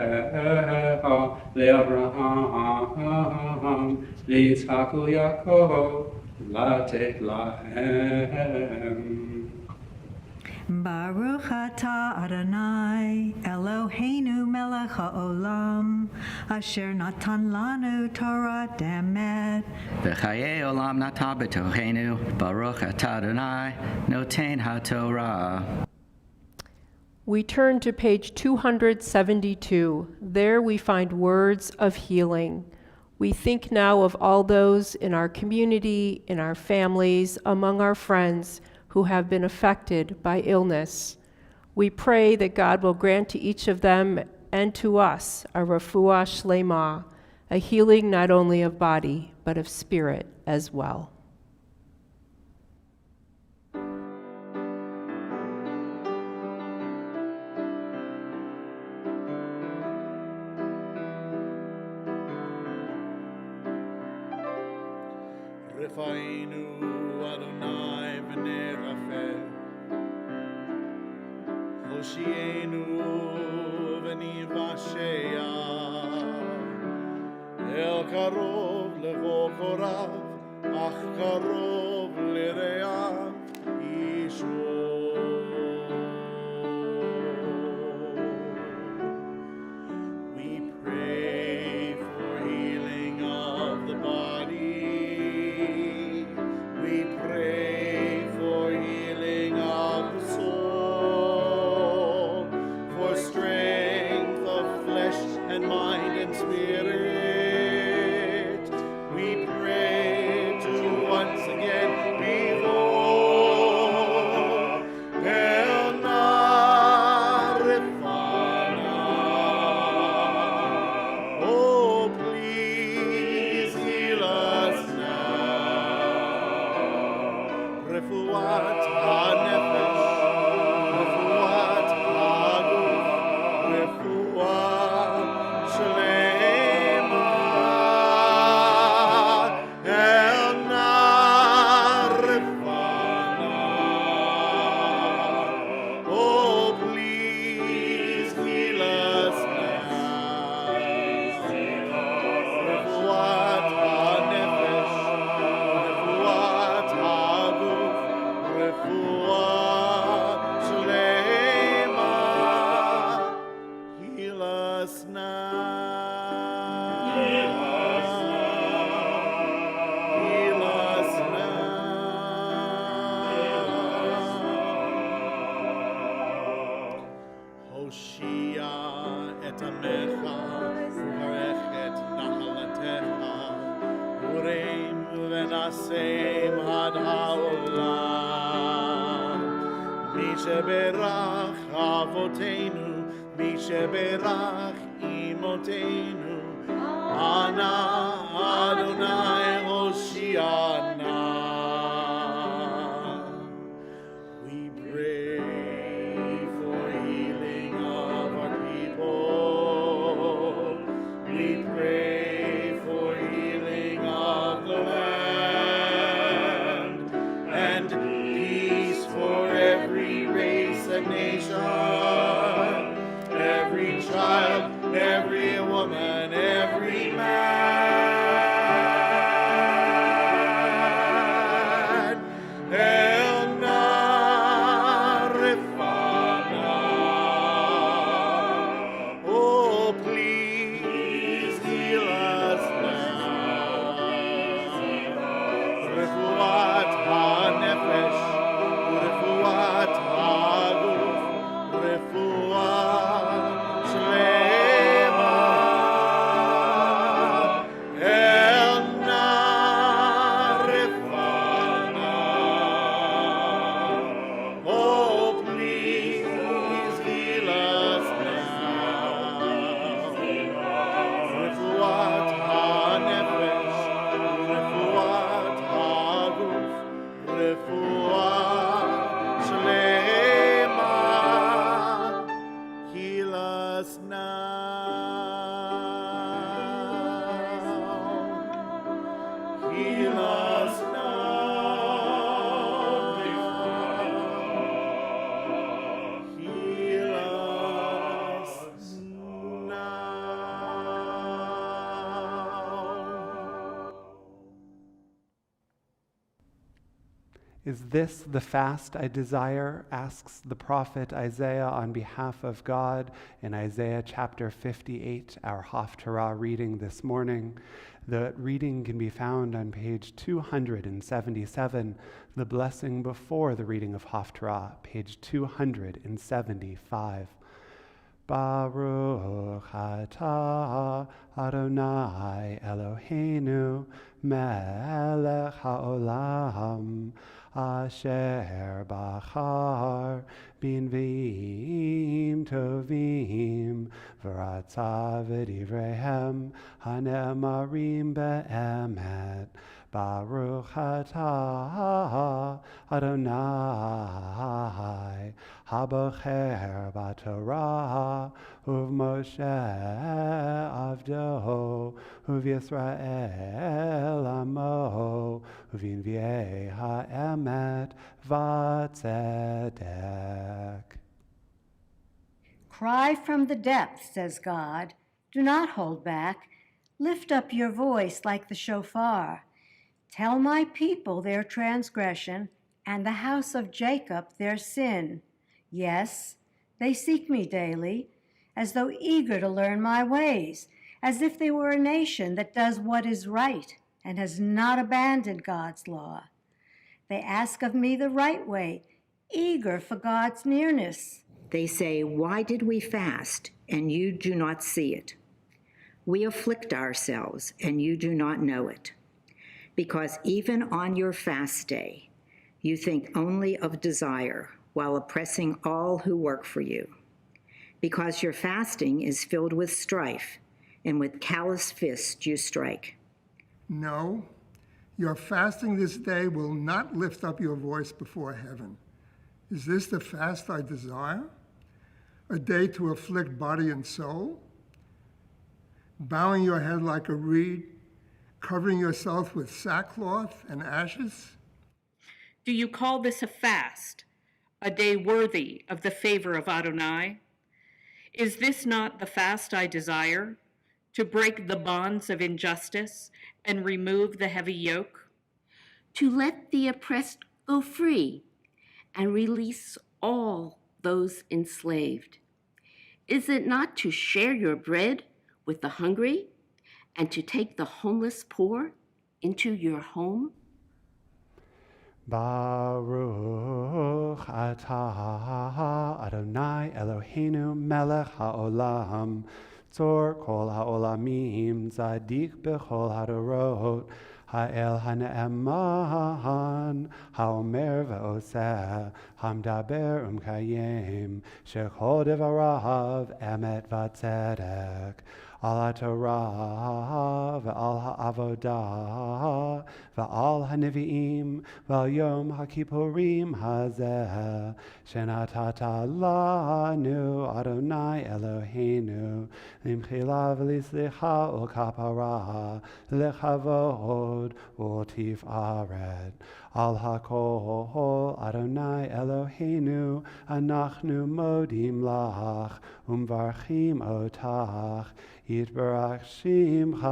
לאברהם ליצחק וליעקב לתת להם. Baruch atah Adonai Eloheinu melech haolam asher natan lanu Torah demet v'chayei olam nata b'tochenu Baruch atah Adonai noten haTorah. We turn to page 272. There we find words of healing. We think now of all those in our community, in our families, among our friends who have been affected by illness. We pray that God will grant to each of them and to us a refuah shlema, a healing not only of body, but of spirit as well. Refainu Adonai v'nei Rafel, Hoshienu v'nivashea, El karov levo korav, ach karov l'reav yishur. We pray for healing of the body. We pray for healing of the soul, for strength of flesh and mind and spirit. We pray to once again be whole. El Narifana. Oh, please heal us now. Refuat ha-nefesh, refuat ha-guf, refuat shlema. El narifana. Shalem ad haolam. Mi sheberach avoteinu, mi sheberach imotenu, Ana Adonai Hoshiana. We pray for healing of our people. We pray for healing of the land and peace for every race and nation, every child, every woman, every man. El Narifana. Oh, please heal us now. Refuat ha-nefesh, refuat ha-guf, refuat shlema. El Narifana. Oh, please heal us now. Refuat ha-nefesh, refuat ha-guf, refuat shlema. Heal us now. Heal us now. Heal us now. Is this the fast I desire? Asks the prophet Isaiah on behalf of God in Isaiah chapter 58, our Haftarah reading this morning. The reading can be found on page 277, the blessing before the reading of Haftarah, page 275. Baruch atah Adonai Eloheinu melech haolam asher bachar b'nviim tovim v'ratza v'divreihem hane'emarim be'emet. Baruch atah Adonai habocher b'Torah uv'Moshe avdo uv'Yisrael amo uv'inviei ha'emet v'tzedek. Cry from the depths, says God. Do not hold back. Lift up your voice like the shofar. Tell my people their transgression and the house of Jacob their sin. Yes, they seek me daily, as though eager to learn my ways, as if they were a nation that does what is right and has not abandoned God's law. They ask of me the right way, eager for God's nearness. They say, "Why did we fast, and you do not see it? We afflict ourselves, and you do not know it. Because even on your fast day, you think only of desire while oppressing all who work for you. Because your fasting is filled with strife, and with callous fists you strike." No, your fasting this day will not lift up your voice before heaven. Is this the fast I desire? A day to afflict body and soul? Bowing your head like a reed, covering yourself with sackcloth and ashes? Do you call this a fast, a day worthy of the favor of Adonai? Is this not the fast I desire, to break the bonds of injustice and remove the heavy yoke? To let the oppressed go free and release all those enslaved? Is it not to share your bread with the hungry and to take the homeless poor into your home? Baruch atah Adonai Eloheinu melech haolam tzor kol haolamim tzadik bechol hadorot האל הנאמן, האומר ועושה, המדבר ומקיים, שכל דבריו אמת וצדק. על התורה ועל העבודה ועל הנביאים ועל יום הכיפורים הזה שנתת לנו אדוני אלוהינו למחילה ולסליחה ולכפרה לכבוד ולתפארת. על הכל אדוני אלוהינו אנחנו מודים לך ומברכים אותך. יתברך שמך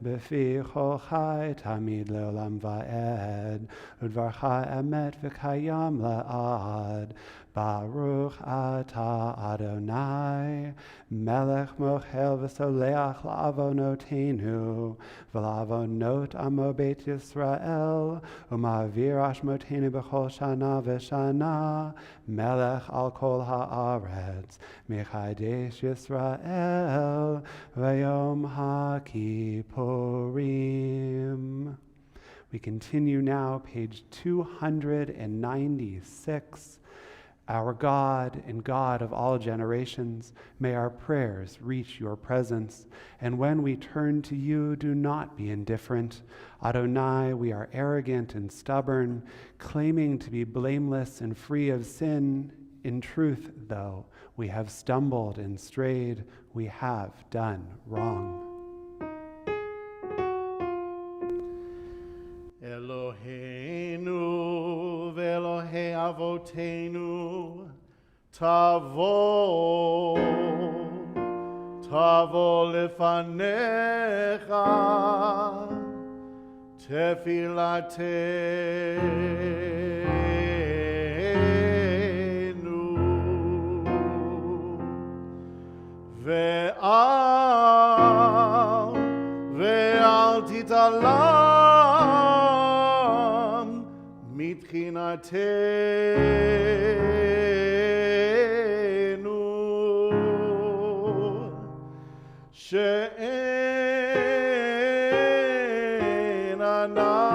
בפי כל חי תמיד לעולם ועד, ודברך אמת וקיים לעד. ברוך אתה אדוני, מלך מוחל וסולח לעוונותינו ולעוונות עמו בית ישראל, ומעביר אשמותינו בכל שנה ושנה, מלך על כל הארץ, מחדש ישראל ויום הכיפורים. We continue now, page 296. Our God and God of all generations, may our prayers reach your presence. And when we turn to you, do not be indifferent. Adonai, we are arrogant and stubborn, claiming to be blameless and free of sin. In truth, though, we have stumbled and strayed. We have done wrong. Eloheinu ve'Elohei avoteinu, tavo lefanecha, tefilatenu, ve'al titalam mitchinatenu, she'en anachnu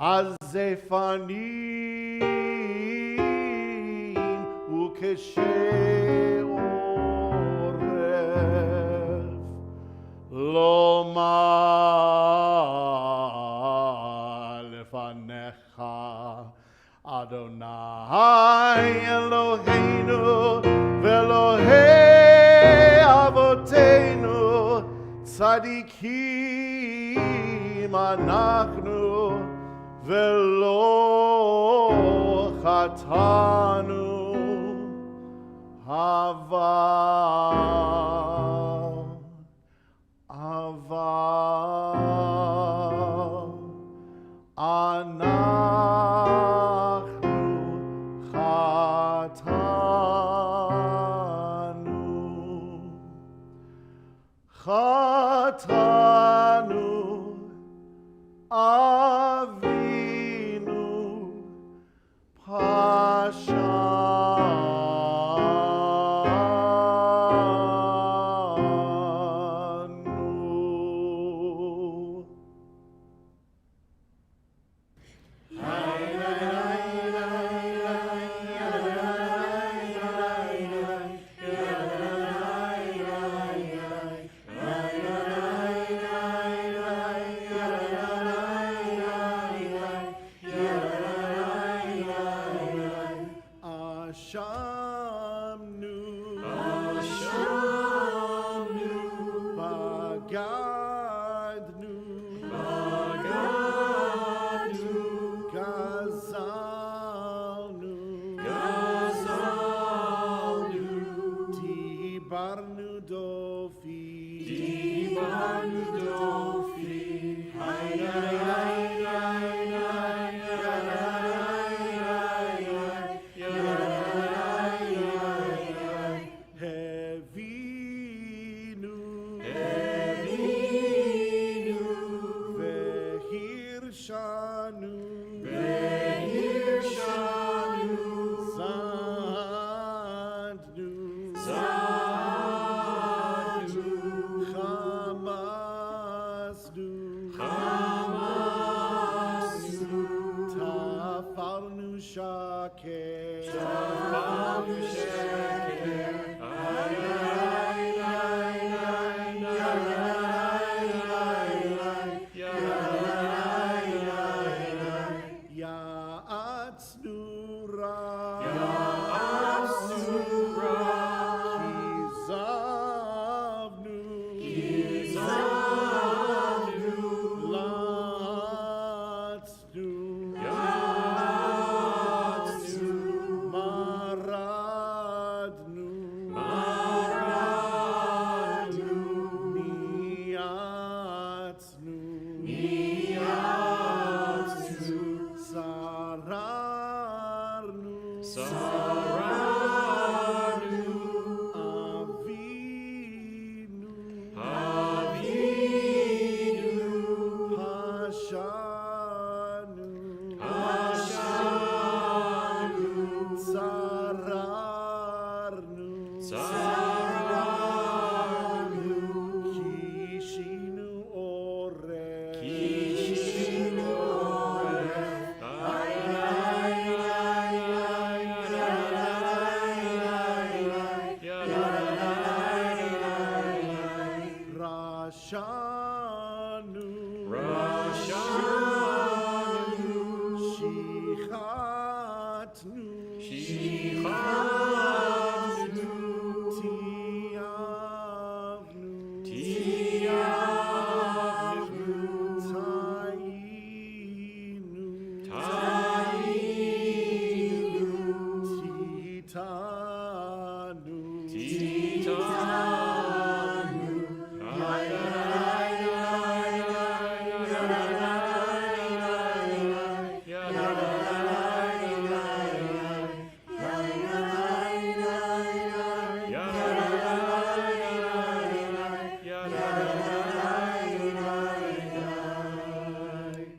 azzefanim ukeshe'oref lomar lefanecha Adonai Eloheinu ve'Elohei avoteinu, tzadikim anachnu ve'lo chatanu. Anachnu chatanu, Avinu pashanu.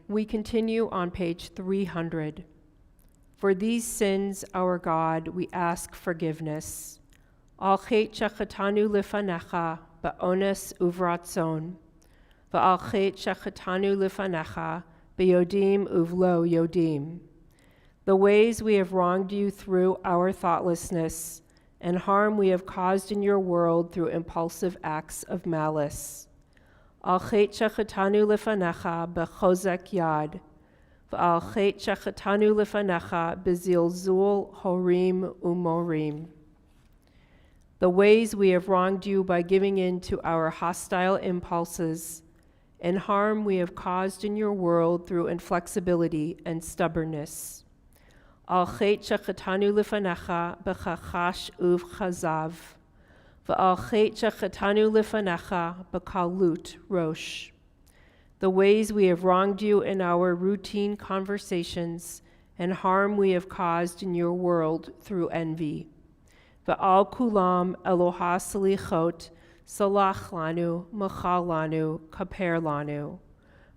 We continue on page 300. For these sins, our God, we ask forgiveness. Al chet shechatanu lifanecha ba'ones uvratzon, va'al chet shechatanu lifanecha beyodim uvlo yodim. The ways we have wronged you through our thoughtlessness, and harm we have caused in your world through impulsive acts of malice. Al chet shechatanu lifanecha bechozek yad, v'al chet shechatanu lifanecha bezilzul horim umorim. The ways we have wronged you by giving in to our hostile impulses, and harm we have caused in your world through inflexibility and stubbornness. Al chet shechatanu lifanecha bechachash uvchazav, v'al chet shechatanu lifanecha bekalut rosh. The ways we have wronged you in our routine conversations, and harm we have caused in your world through envy. V'al kulam Eloha salichot, salach lanu, machal lanu, kaper lanu.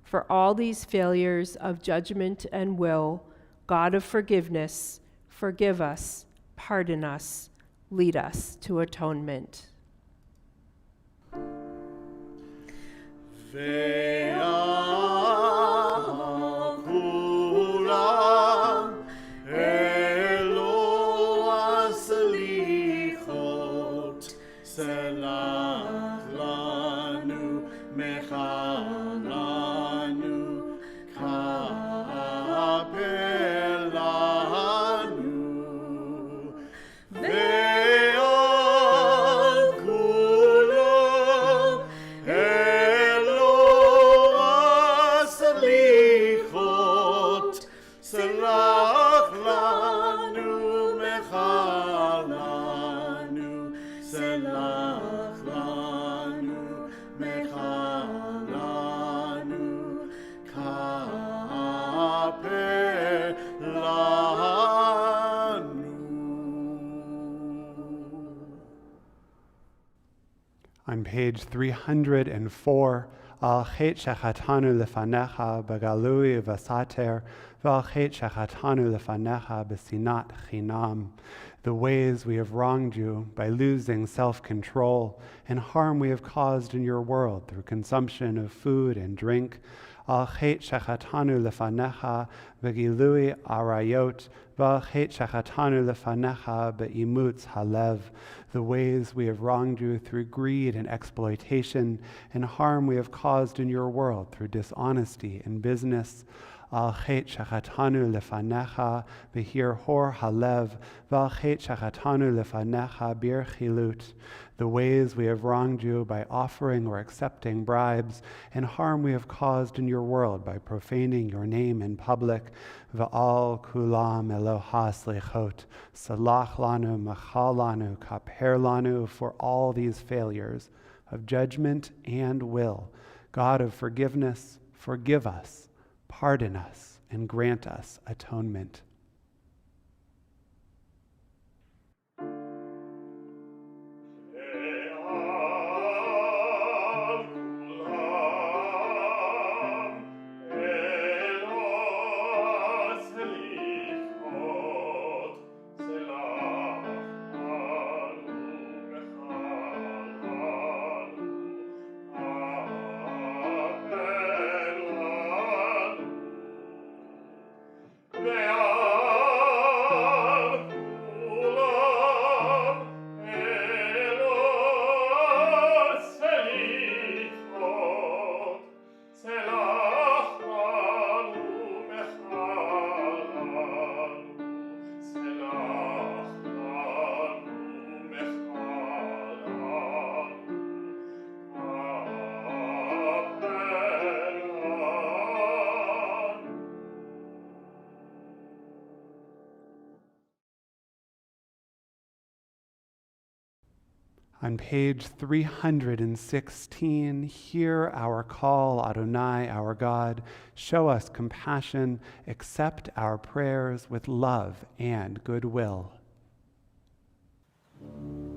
For all these failures of judgment and will, God of forgiveness, forgive us, pardon us, lead us to atonement. On page 304, Al chet shechatanu lefanecha begalui v'sater, v'al chet shechatanu lefanecha b'sinat chinam. The ways we have wronged you by losing self-control, and harm we have caused in your world through consumption of food and drink. Al chet shechatanu lefanecha begilui arayot, v'al chet shechatanu lefanecha be'imutz halev. The ways we have wronged you through greed and exploitation, and harm we have caused in your world through dishonesty in business. Al chet shechatanu lefanecha behir hor halev, v'al chet shechatanu lefanecha bir chilut. The ways we have wronged you by offering or accepting bribes, and harm we have caused in your world by profaning your name in public. V'al kulam Eloha slichot, salach lanu, machal lanu, kaper lanu. For all these failures of judgment and will, God of forgiveness, forgive us, pardon us, and grant us atonement. On page 316, hear our call, Adonai, our God. Show us compassion. Accept our prayers with love and goodwill. Adonai,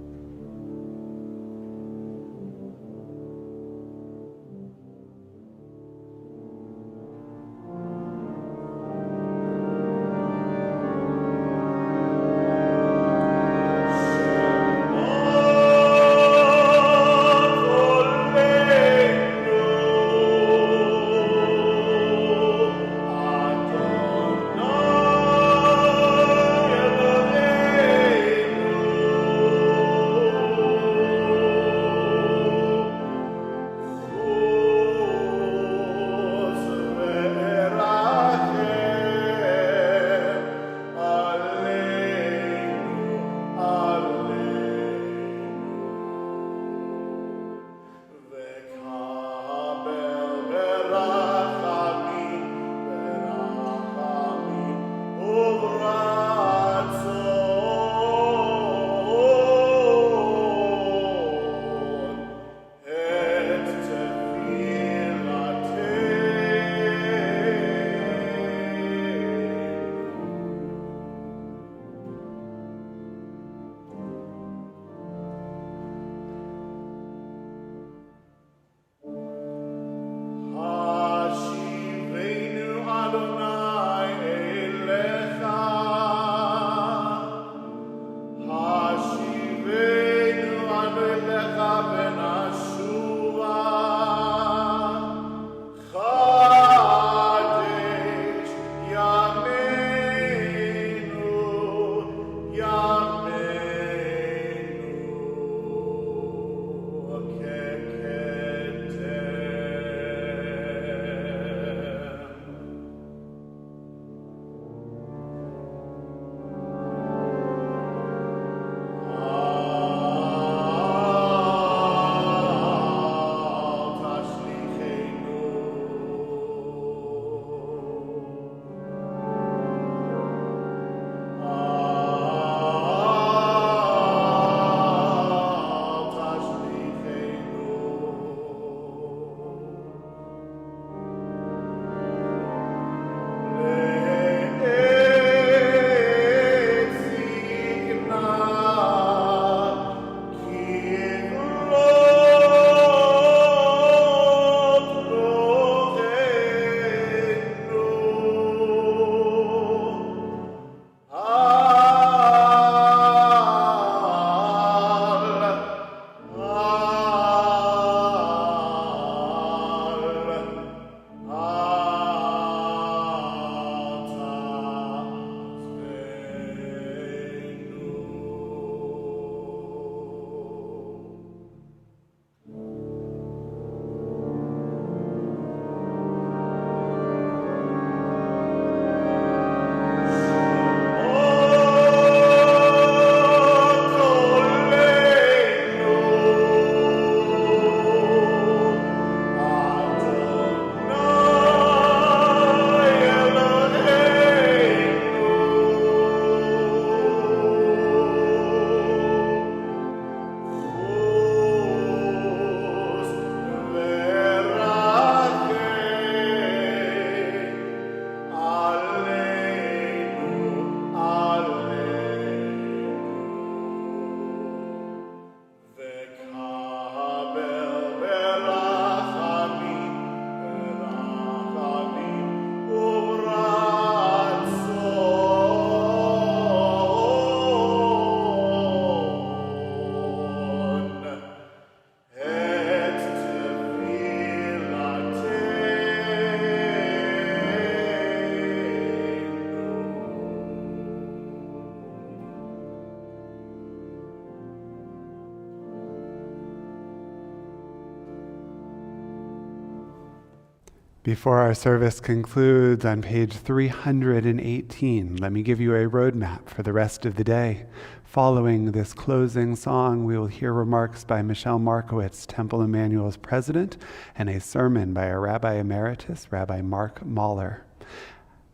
Before our service concludes on page 318, let me give you a roadmap for the rest of the day. Following this closing song, we will hear remarks by Michelle Markowitz, Temple Emanuel's president, and a sermon by our Rabbi Emeritus, Rabbi Mark Mahler.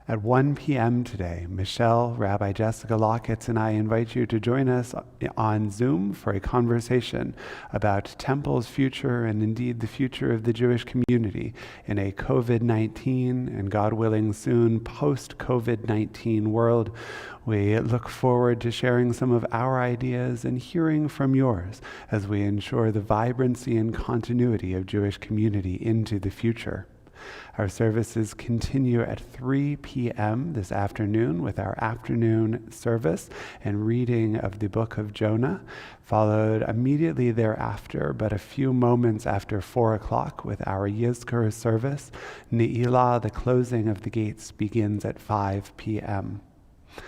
At 1 p.m. today, Michelle, Rabbi Jessica Locketz, and I invite you to join us on Zoom for a conversation about Temple's future and indeed the future of the Jewish community in a COVID-19 and, God willing, soon post-COVID-19 world. We look forward to sharing some of our ideas and hearing from yours as we ensure the vibrancy and continuity of Jewish community into the future. Our services continue at 3 p.m. this afternoon with our afternoon service and reading of the book of Jonah, followed immediately thereafter, but a few moments after 4 o'clock, with our Yizkor service. Ne'ilah, the closing of the gates, begins at 5 p.m. I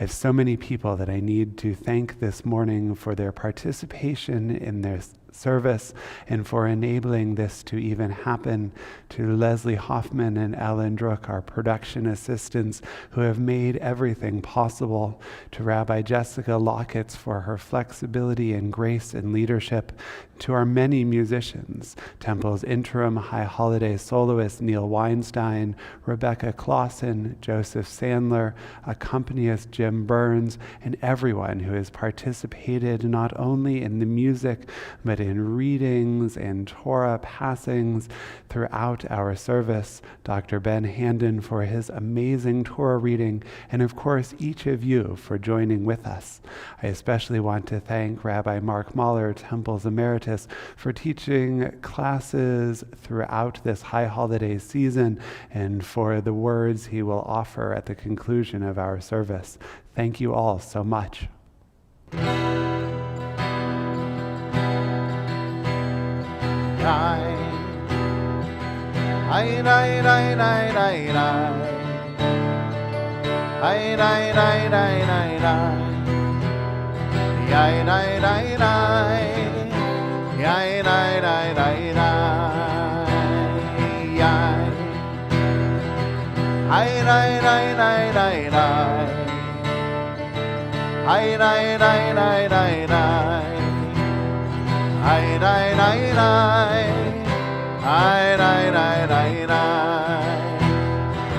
have so many people that I need to thank this morning for their participation in their service and for enabling this to even happen, to Leslie Hoffman and Ellen Druck, our production assistants, who have made everything possible, to Rabbi Jessica Locketz for her flexibility and grace and leadership, to our many musicians, Temple's Interim High Holiday soloist Neil Weinstein, Rebecca Closson, Joseph Sandler, accompanist Jim Burns, and everyone who has participated not only in the music, but in readings and Torah passings throughout our service. Dr. Ben Handon for his amazing Torah reading, and of course each of you for joining with us. I especially want to thank Rabbi Mark Mahler, Temple's Emeritus, for teaching classes throughout this high holiday season and for the words he will offer at the conclusion of our service. Thank you all so much.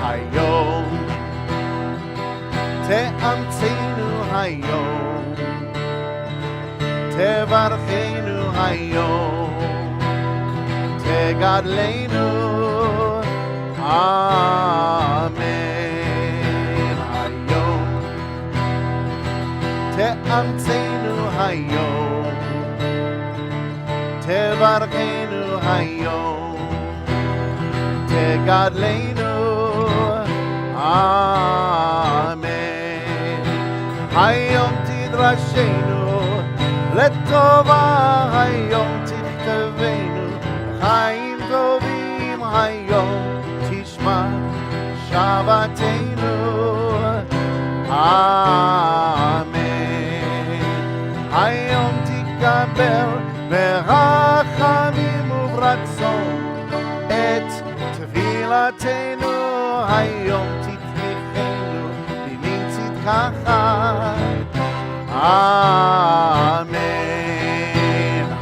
Hayom te'amtzenu hayom tevarchenu hayom tegadleinu amen. Hayom te'amtzenu hayom tevarchenu hayom tegadleinu amen. Hayom tidrashenu letova, hayom titkavenu chaim tovim, hayom tishma shavatenu amen. Hayom tikabel berachamim uvratzon et tfilatenu, hayom titmichenu bimin tzidkacha amen.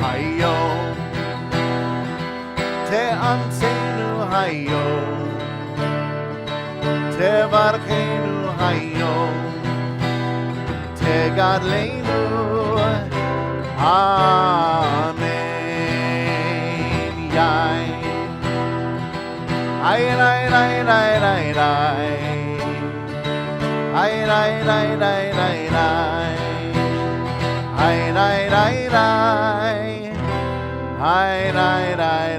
Hayom te'amtzenu hayom tevarchenu hayom tegadleinu amen. Yain ay ay ay ay ay ay ay ay ay ay ay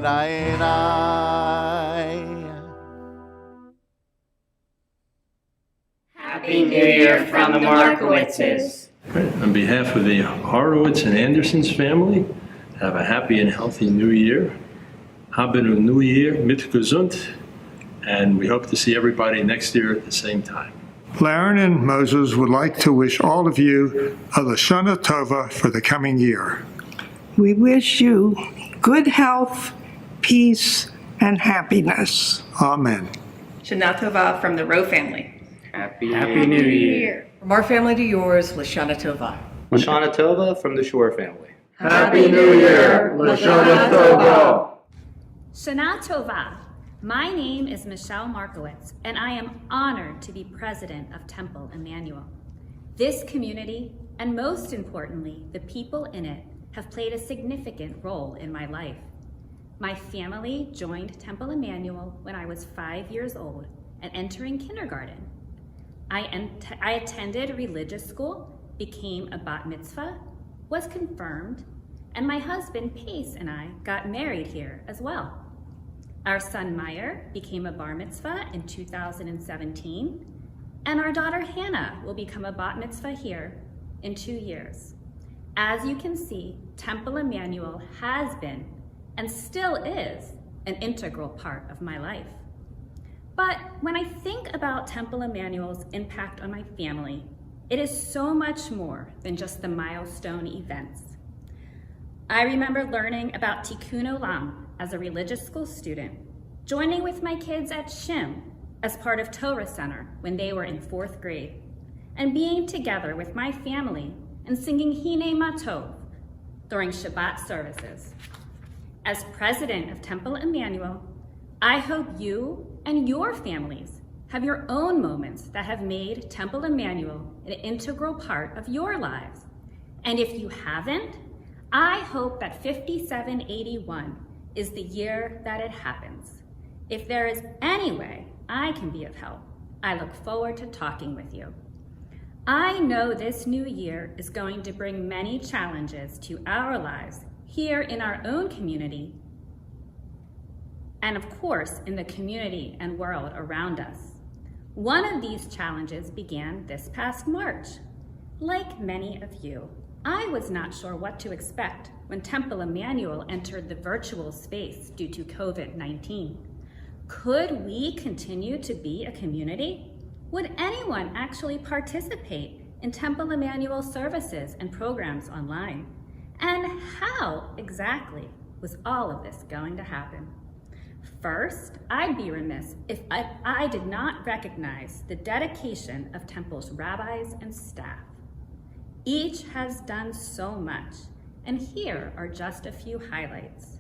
ay ay Happy New Year from the Markowitzes. On behalf of the Horowitz and Anderson's family, have a happy and healthy New Year. Haben ein New Year mit gesund, and we hope to see everybody next year at the same time. Laren and Moses would like to wish all of you a Chatimah Tovah for the coming year. We wish you good health, peace, and happiness. Amen. Shana Tovah from the Rowe family. Happy New Year. From our family to yours, Lashana Tovah. Lashana Tovah from the Shore family. Happy New Year, Lashana Tovah. Shana Tovah. My name is Michelle Markowitz, and I am honored to be president of Temple Emanuel. This community, and most importantly, the people in it, have played a significant role in my life. My family joined Temple Emanuel when I was 5 years old and entering kindergarten. I attended religious school, became a bat mitzvah, was confirmed, and my husband Pace and I got married here as well. Our son Meyer became a bar mitzvah in 2017, and our daughter Hannah will become a bat mitzvah here in 2 years. As you can see, Temple Emanuel has been and still is an integral part of my life. But when I think about Temple Emanuel's impact on my family, it is so much more than just the milestone events. I remember learning about Tikkun Olam as a religious school student, joining with my kids at Shim as part of Torah Center when they were in 4th grade, and being together with my family and singing Hine Matov during Shabbat services. As president of Temple Emanuel, I hope you and your families have your own moments that have made Temple Emanuel an integral part of your lives. And if you haven't, I hope that 5781 is the year that it happens. If there is any way I can be of help, I look forward to talking with you. I know this new year is going to bring many challenges to our lives here in our own community, and of course, in the community and world around us. One of these challenges began this past March. Like many of you, I was not sure what to expect when Temple Emanuel entered the virtual space due to COVID-19. Could we continue to be a community? Would anyone actually participate in Temple Emanuel services and programs online? And how exactly was all of this going to happen? First, I'd be remiss if I did not recognize the dedication of Temple's rabbis and staff. Each has done so much, and here are just a few highlights.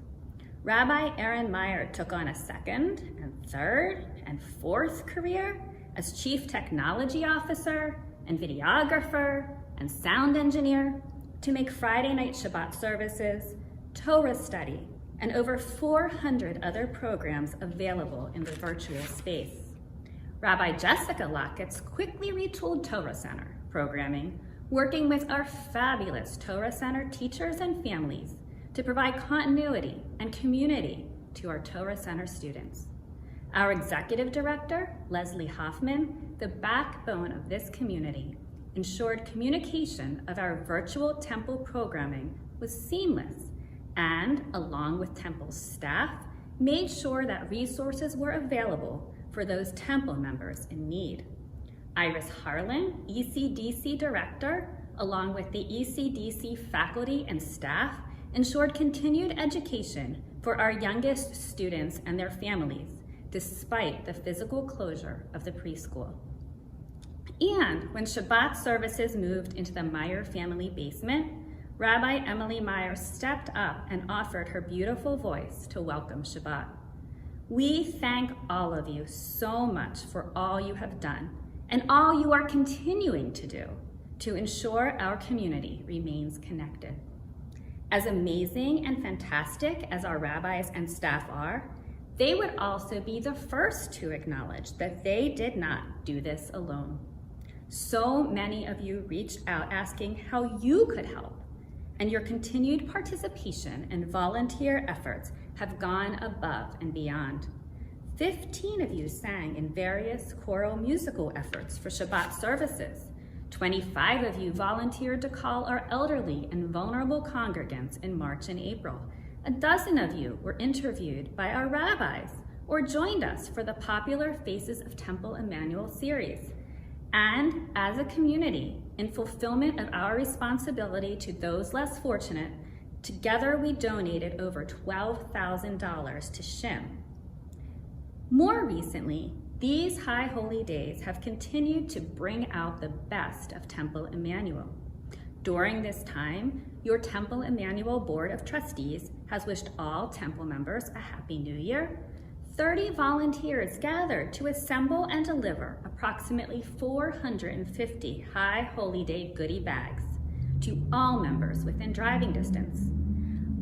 Rabbi Aaron Meyer took on a 2nd and 3rd and 4th career as Chief Technology Officer and videographer and sound engineer to make Friday night Shabbat services, Torah study, and over 400 other programs available in the virtual space. Rabbi Jessica Locketz quickly retooled Torah Center programming, working with our fabulous Torah Center teachers and families to provide continuity and community to our Torah Center students. Our executive director, Leslie Hoffman, the backbone of this community, ensured communication of our virtual Temple programming was seamless and, along with Temple's staff, made sure that resources were available for those Temple members in need. Iris Harlan, ECDC director, along with the ECDC faculty and staff, ensured continued education for our youngest students and their families, despite the physical closure of the preschool. And when Shabbat services moved into the Meyer family basement, Rabbi Emily Meyer stepped up and offered her beautiful voice to welcome Shabbat. We thank all of you so much for all you have done and all you are continuing to do to ensure our community remains connected. As amazing and fantastic as our rabbis and staff are, they would also be the first to acknowledge that they did not do this alone. So many of you reached out asking how you could help, and your continued participation and volunteer efforts have gone above and beyond. 15 of you sang in various choral musical efforts for Shabbat services. 25 of you volunteered to call our elderly and vulnerable congregants in March and April. A dozen of you were interviewed by our rabbis or joined us for the popular Faces of Temple Emanuel series. And as a community, in fulfillment of our responsibility to those less fortunate, together we donated over $12,000 to Shim, More recently, these high holy days have continued to bring out the best of Temple Emanuel. During this time, your Temple Emanuel Board of Trustees has wished all Temple members a Happy New Year. 30 volunteers gathered to assemble and deliver approximately 450 High Holy Day goodie bags to all members within driving distance.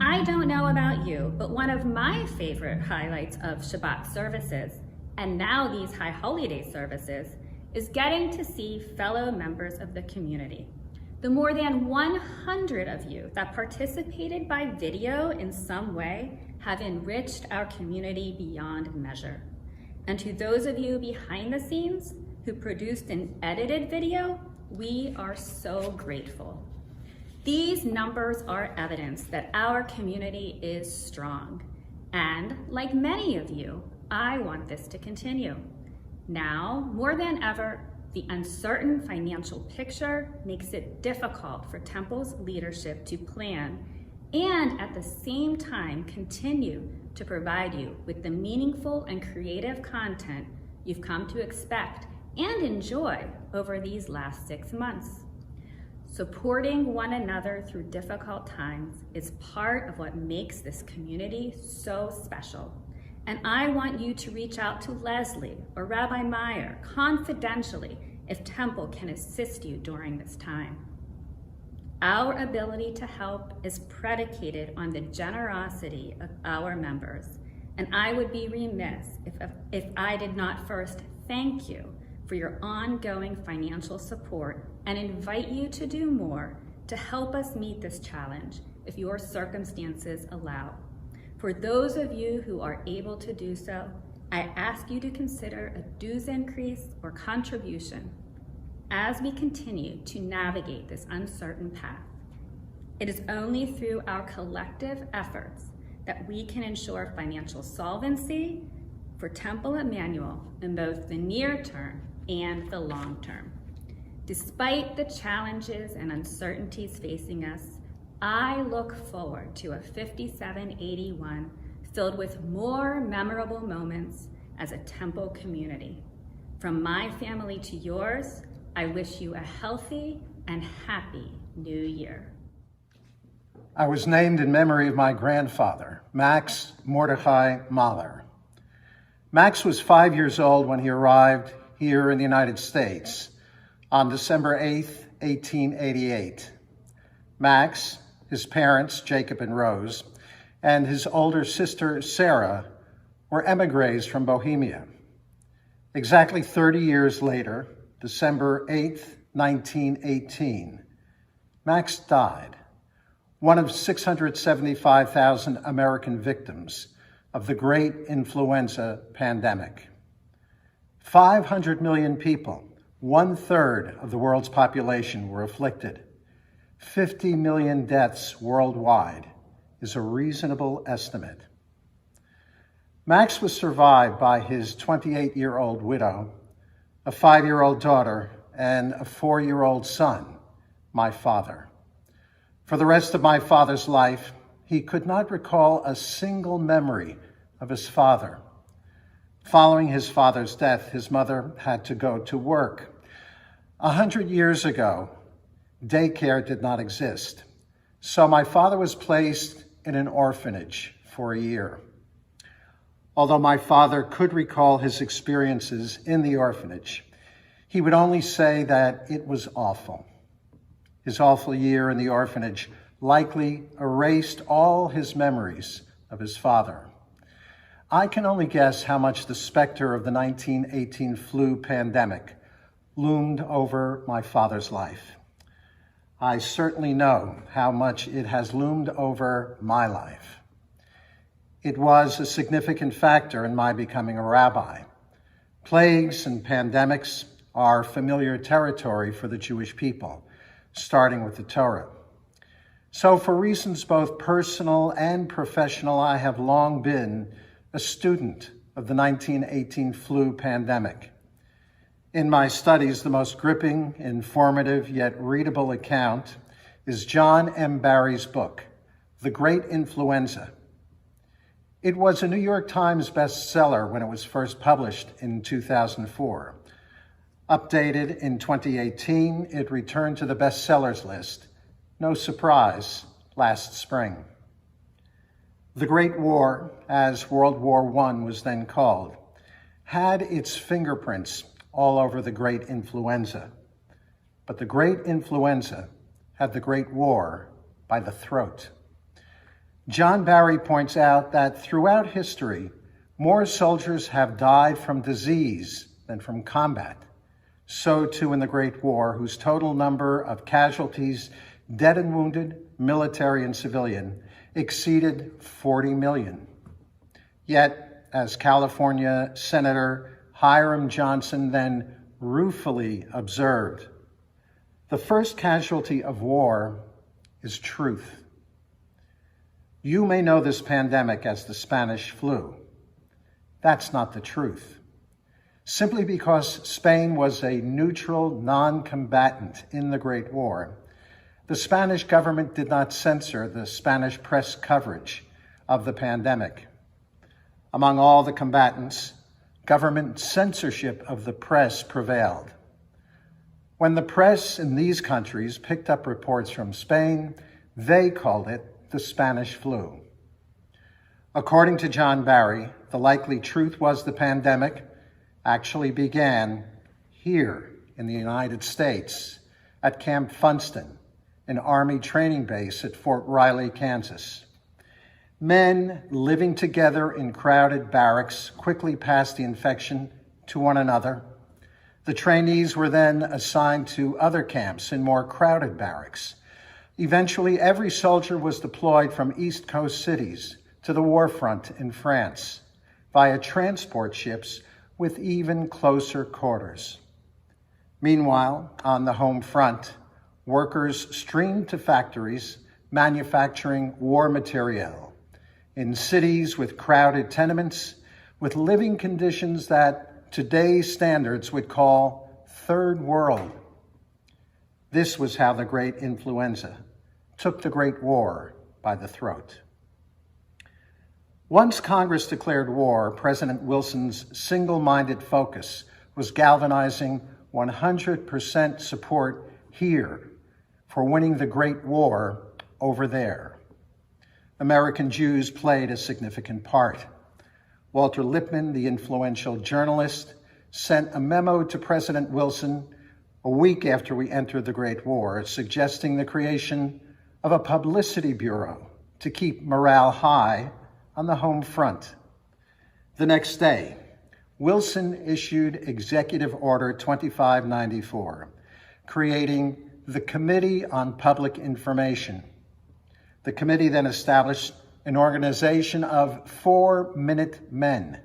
I don't know about you, but one of my favorite highlights of Shabbat services, and now these High Holy Day services, is getting to see fellow members of the community. The more than 100 of you that participated by video in some way have enriched our community beyond measure. And to those of you behind the scenes who produced an edited video, we are so grateful. These numbers are evidence that our community is strong. And like many of you, I want this to continue. Now, more than ever, the uncertain financial picture makes it difficult for Temple's leadership to plan and at the same time continue to provide you with the meaningful and creative content you've come to expect and enjoy over these last 6 months. Supporting one another through difficult times is part of what makes this community so special. And I want you to reach out to Leslie or Rabbi Meyer confidentially if Temple can assist you during this time. Our ability to help is predicated on the generosity of our members, and I would be remiss if I did not first thank you for your ongoing financial support and invite you to do more to help us meet this challenge if your circumstances allow. For those of you who are able to do so, I ask you to consider a dues increase or contribution as we continue to navigate this uncertain path. It is only through our collective efforts that we can ensure financial solvency for Temple Emanuel in both the near term and the long term. Despite the challenges and uncertainties facing us, I look forward to a 5781 filled with more memorable moments as a Temple community. From my family to yours, I wish you a healthy and happy New Year. I was named in memory of my grandfather, Max Mordechai Mahler. Max was 5 years old when he arrived here in the United States on December 8th, 1888. Max, his parents, Jacob and Rose, and his older sister, Sarah, were emigres from Bohemia. Exactly 30 years later, December 8th, 1918, Max died, one of 675,000 American victims of the great influenza pandemic. 500 million people, 1/3 of the world's population, were afflicted. 50 million deaths worldwide is a reasonable estimate. Max was survived by his 28-year-old widow, a 5-year-old daughter, and a 4-year-old son, my father. For the rest of my father's life, he could not recall a single memory of his father. Following his father's death, his mother had to go to work. 100 years ago, daycare did not exist, so my father was placed in an orphanage for a year. Although my father could recall his experiences in the orphanage, he would only say that it was awful. His awful year in the orphanage likely erased all his memories of his father. I can only guess how much the specter of the 1918 flu pandemic loomed over my father's life. I certainly know how much it has loomed over my life. It was a significant factor in my becoming a rabbi. Plagues and pandemics are familiar territory for the Jewish people, starting with the Torah. So for reasons both personal and professional, I have long been a student of the 1918 flu pandemic. In my studies, the most gripping, informative, yet readable account is John M. Barry's book, The Great Influenza. It was a New York Times bestseller when it was first published in 2004. Updated in 2018, it returned to the bestsellers list. No surprise, last spring. The Great War, as World War I was then called, had its fingerprints all over the Great Influenza. But the Great Influenza had the Great War by the throat. John Barry points out that throughout history, more soldiers have died from disease than from combat. So too in the Great War, whose total number of casualties, dead and wounded, military and civilian, exceeded 40 million. Yet, as California Senator Hiram Johnson then ruefully observed, the first casualty of war is truth. You may know this pandemic as the Spanish flu. That's not the truth. Simply because Spain was a neutral, non-combatant in the Great War, the Spanish government did not censor the Spanish press coverage of the pandemic. Among all the combatants, government censorship of the press prevailed. When the press in these countries picked up reports from Spain, they called it the Spanish flu. According to John Barry, the likely truth was the pandemic actually began here in the United States at Camp Funston, an Army training base at Fort Riley, Kansas. Men living together in crowded barracks quickly passed the infection to one another. The trainees were then assigned to other camps in more crowded barracks. Eventually, every soldier was deployed from East Coast cities to the war front in France via transport ships with even closer quarters. Meanwhile, on the home front, workers streamed to factories manufacturing war materiel in cities with crowded tenements, with living conditions that today's standards would call third world. This was how the Great Influenza took the Great War by the throat. Once Congress declared war, President Wilson's single-minded focus was galvanizing 100% support here for winning the Great War over there. American Jews played a significant part. Walter Lippmann, the influential journalist, sent a memo to President Wilson a week after we entered the Great War, suggesting the creation of a publicity bureau to keep morale high on the home front. The next day, Wilson issued Executive Order 2594, creating the Committee on Public Information. The committee then established an organization of 4-Minute Men.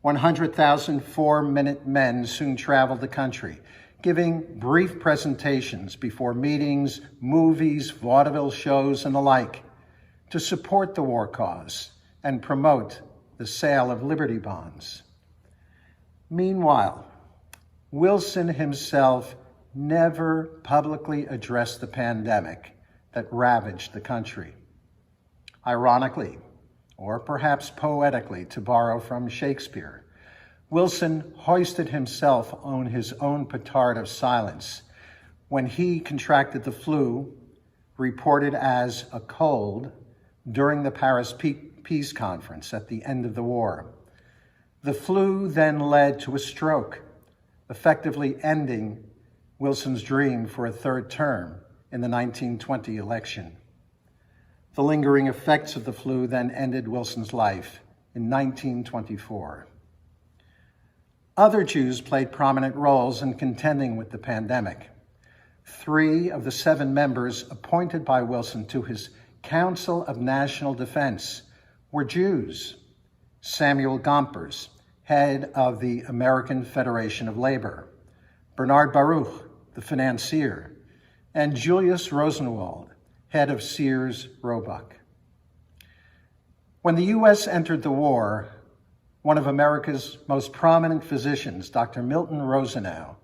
100,000 4-Minute Men soon traveled the country, giving brief presentations before meetings, movies, vaudeville shows, and the like, to support the war cause and promote the sale of Liberty bonds. Meanwhile, Wilson himself never publicly addressed the pandemic that ravaged the country. Ironically, or perhaps poetically, to borrow from Shakespeare, Wilson hoisted himself on his own petard of silence when he contracted the flu, reported as a cold, during the Paris Peace Conference at the end of the war. The flu then led to a stroke, effectively ending Wilson's dream for a third term in the 1920 election. The lingering effects of the flu then ended Wilson's life in 1924. Other Jews played prominent roles in contending with the pandemic. 3 of the 7 members appointed by Wilson to his Council of National Defense were Jews. Samuel Gompers, head of the American Federation of Labor, Bernard Baruch, the financier, and Julius Rosenwald, head of Sears Roebuck. When the U.S. entered the war, one of America's most prominent physicians, Dr. Milton Rosenau,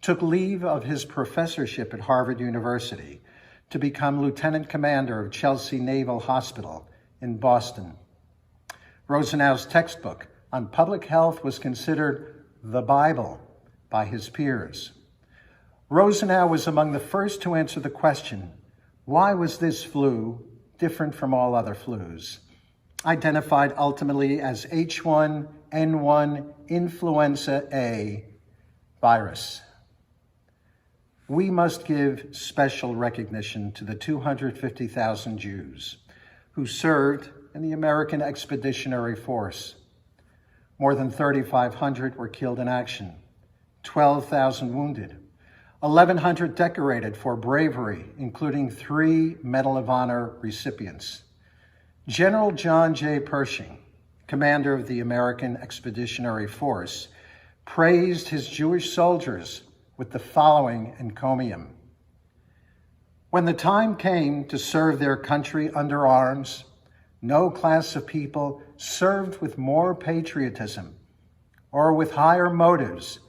took leave of his professorship at Harvard University to become lieutenant commander of Chelsea Naval Hospital in Boston. Rosenau's textbook on public health was considered the Bible by his peers. Rosenau was among the first to answer the question, why was this flu different from all other flus, identified ultimately as H1N1 influenza A virus. We must give special recognition to the 250,000 Jews who served in the American Expeditionary Force. More than 3,500 were killed in action, 12,000 wounded, 1,100 decorated for bravery, including 3 Medal of Honor recipients. General John J. Pershing, commander of the American Expeditionary Force, praised his Jewish soldiers with the following encomium. When the time came to serve their country under arms, no class of people served with more patriotism or with higher motives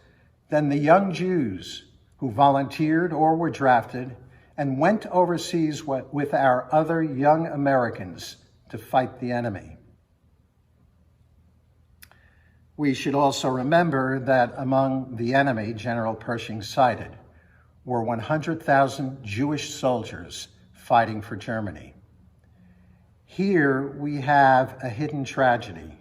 than the young Jews who volunteered or were drafted and went overseas with our other young Americans to fight the enemy. We should also remember that among the enemy General Pershing cited were 100,000 Jewish soldiers fighting for Germany. Here we have a hidden tragedy,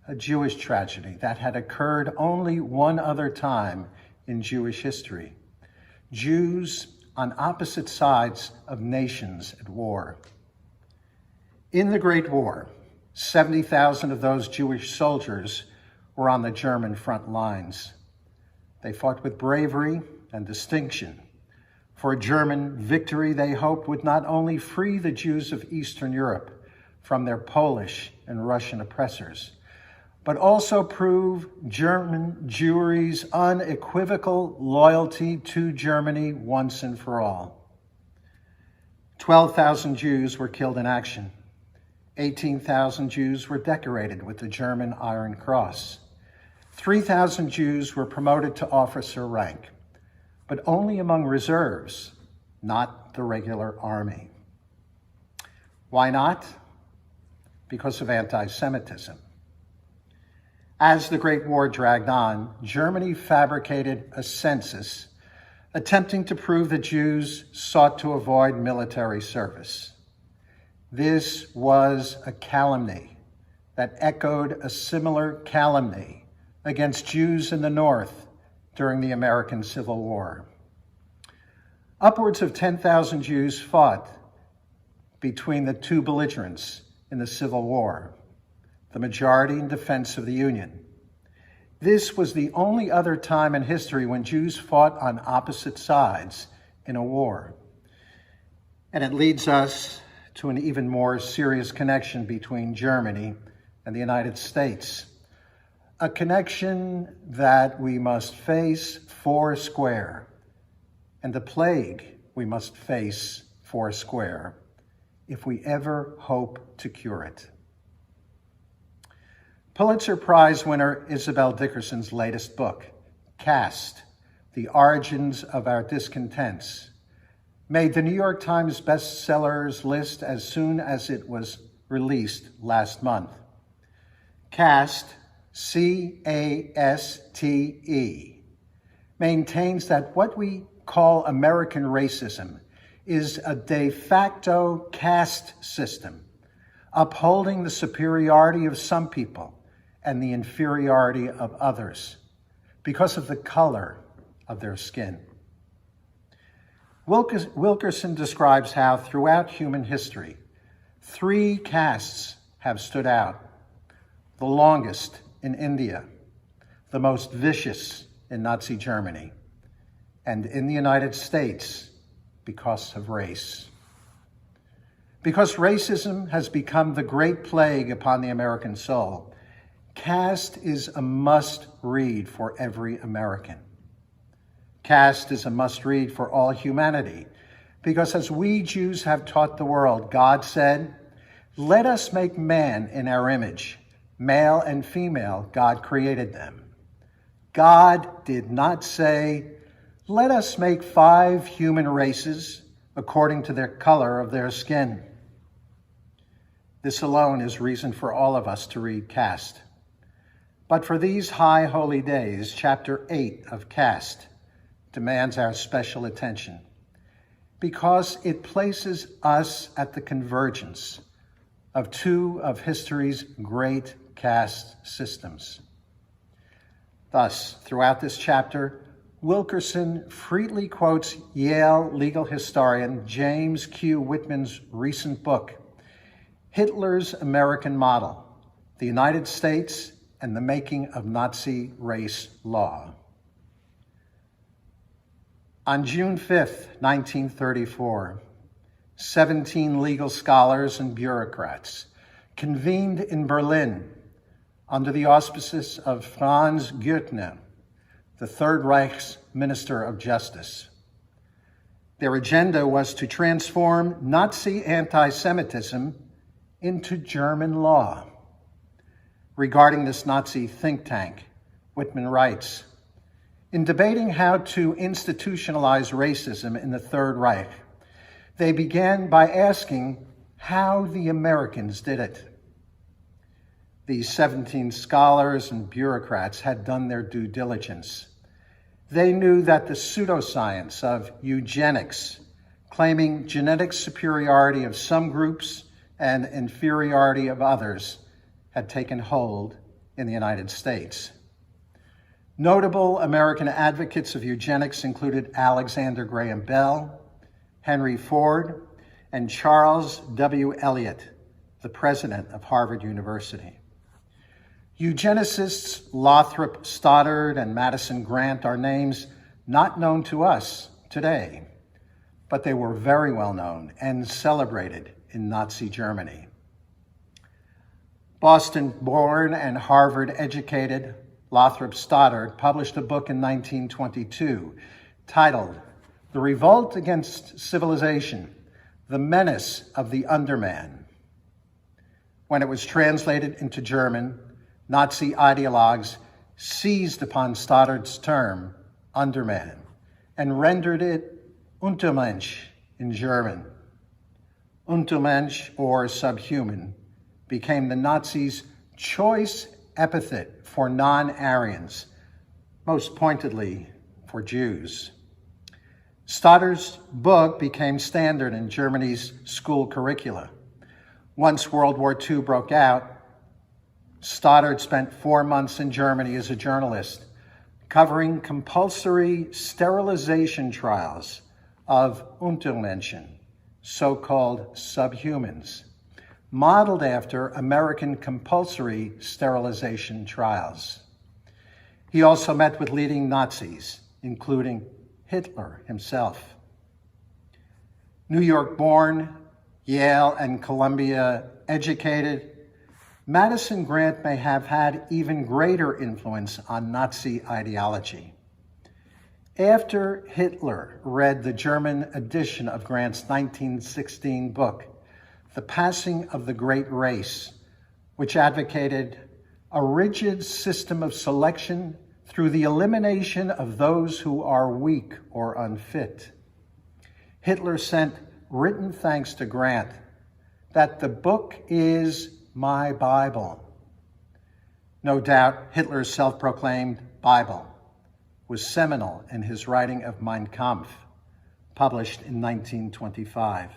a Jewish tragedy that had occurred only one other time in Jewish history. Jews on opposite sides of nations at war. In the Great War, 70,000 of those Jewish soldiers were on the German front lines. They fought with bravery and distinction for a German victory they hoped would not only free the Jews of Eastern Europe from their Polish and Russian oppressors, but also prove German Jewry's unequivocal loyalty to Germany once and for all. 12,000 Jews were killed in action. 18,000 Jews were decorated with the German Iron Cross. 3,000 Jews were promoted to officer rank, but only among reserves, not the regular army. Why not? Because of anti-Semitism. As the Great War dragged on, Germany fabricated a census attempting to prove that Jews sought to avoid military service. This was a calumny that echoed a similar calumny against Jews in the North during the American Civil War. Upwards of 10,000 Jews fought between the two belligerents in the Civil War, the majority in defense of the Union. This was the only other time in history when Jews fought on opposite sides in a war. And it leads us to an even more serious connection between Germany and the United States, a connection that we must face foursquare, and a plague we must face foursquare if we ever hope to cure it. Pulitzer Prize winner Isabel Dickerson's latest book, Caste, The Origins of Our Discontents, made the New York Times bestsellers list as soon as it was released last month. Caste, C-A-S-T-E, maintains that what we call American racism is a de facto caste system, upholding the superiority of some people and the inferiority of others because of the color of their skin. Wilkerson describes how throughout human history, 3 castes have stood out: the longest in India, the most vicious in Nazi Germany, and in the United States because of race. Because racism has become the great plague upon the American soul, Caste is a must-read for every American. Caste is a must-read for all humanity, because as we Jews have taught the world, God said, "Let us make man in our image. Male and female, God created them." God did not say, "Let us make 5 human races according to their color of their skin." This alone is reason for all of us to read Caste. But for these high holy days, chapter 8 of Caste demands our special attention because it places us at the convergence of two of history's great caste systems. Thus, throughout this chapter, Wilkerson freely quotes Yale legal historian James Q. Whitman's recent book, Hitler's American Model, the United States and the Making of Nazi Race Law. On June 5th, 1934, 17 legal scholars and bureaucrats convened in Berlin under the auspices of Franz Goethner, the Third Reich's Minister of Justice. Their agenda was to transform Nazi anti-Semitism into German law. Regarding this Nazi think tank, Whitman writes, in debating how to institutionalize racism in the Third Reich, they began by asking how the Americans did it. These 17 scholars and bureaucrats had done their due diligence. They knew that the pseudoscience of eugenics, claiming genetic superiority of some groups and inferiority of others, had taken hold in the United States. Notable American advocates of eugenics included Alexander Graham Bell, Henry Ford, and Charles W. Eliot, the president of Harvard University. Eugenicists Lothrop Stoddard and Madison Grant are names not known to us today, but they were very well known and celebrated in Nazi Germany. Boston-born and Harvard-educated Lothrop Stoddard published a book in 1922 titled The Revolt Against Civilization, The Menace of the Underman. When it was translated into German, Nazi ideologues seized upon Stoddard's term, Underman, and rendered it Untermensch in German. Untermensch, or subhuman, became the Nazis' choice epithet for non-Aryans, most pointedly for Jews. Stoddard's book became standard in Germany's school curricula. Once World War II broke out, Stoddard spent 4 months in Germany as a journalist, covering compulsory sterilization trials of Untermenschen, so-called subhumans, modeled after American compulsory sterilization trials. He also met with leading Nazis, including Hitler himself. New York-born, Yale and Columbia educated, Madison Grant may have had even greater influence on Nazi ideology. After Hitler read the German edition of Grant's 1916 book, The Passing of the Great Race, which advocated a rigid system of selection through the elimination of those who are weak or unfit, Hitler sent written thanks to Grant that the book is my Bible. No doubt Hitler's self-proclaimed Bible was seminal in his writing of Mein Kampf, published in 1925.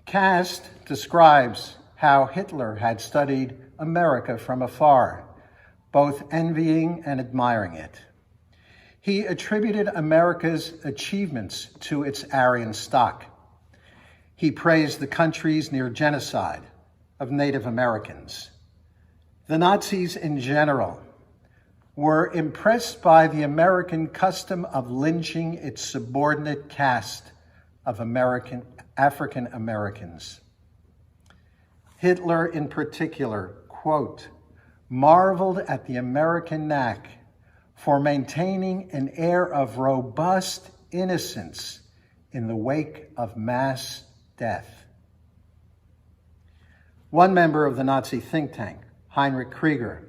Caste describes how Hitler had studied America from afar, both envying and admiring it. He attributed America's achievements to its Aryan stock. He praised the country's near genocide of Native Americans. The Nazis in general were impressed by the American custom of lynching its subordinate caste of African Americans. Hitler in particular, quote, marveled at the American knack for maintaining an air of robust innocence in the wake of mass death. One member of the Nazi think tank, Heinrich Krieger,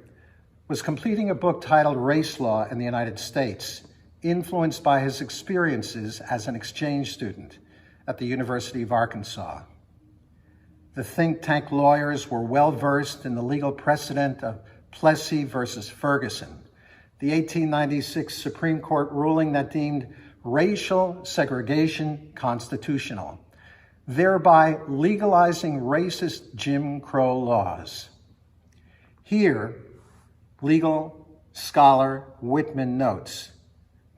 was completing a book titled Race Law in the United States, influenced by his experiences as an exchange student at the University of Arkansas. The think tank lawyers were well versed in the legal precedent of Plessy versus Ferguson, the 1896 Supreme Court ruling that deemed racial segregation constitutional, thereby legalizing racist Jim Crow laws. Here, legal scholar Whitman notes,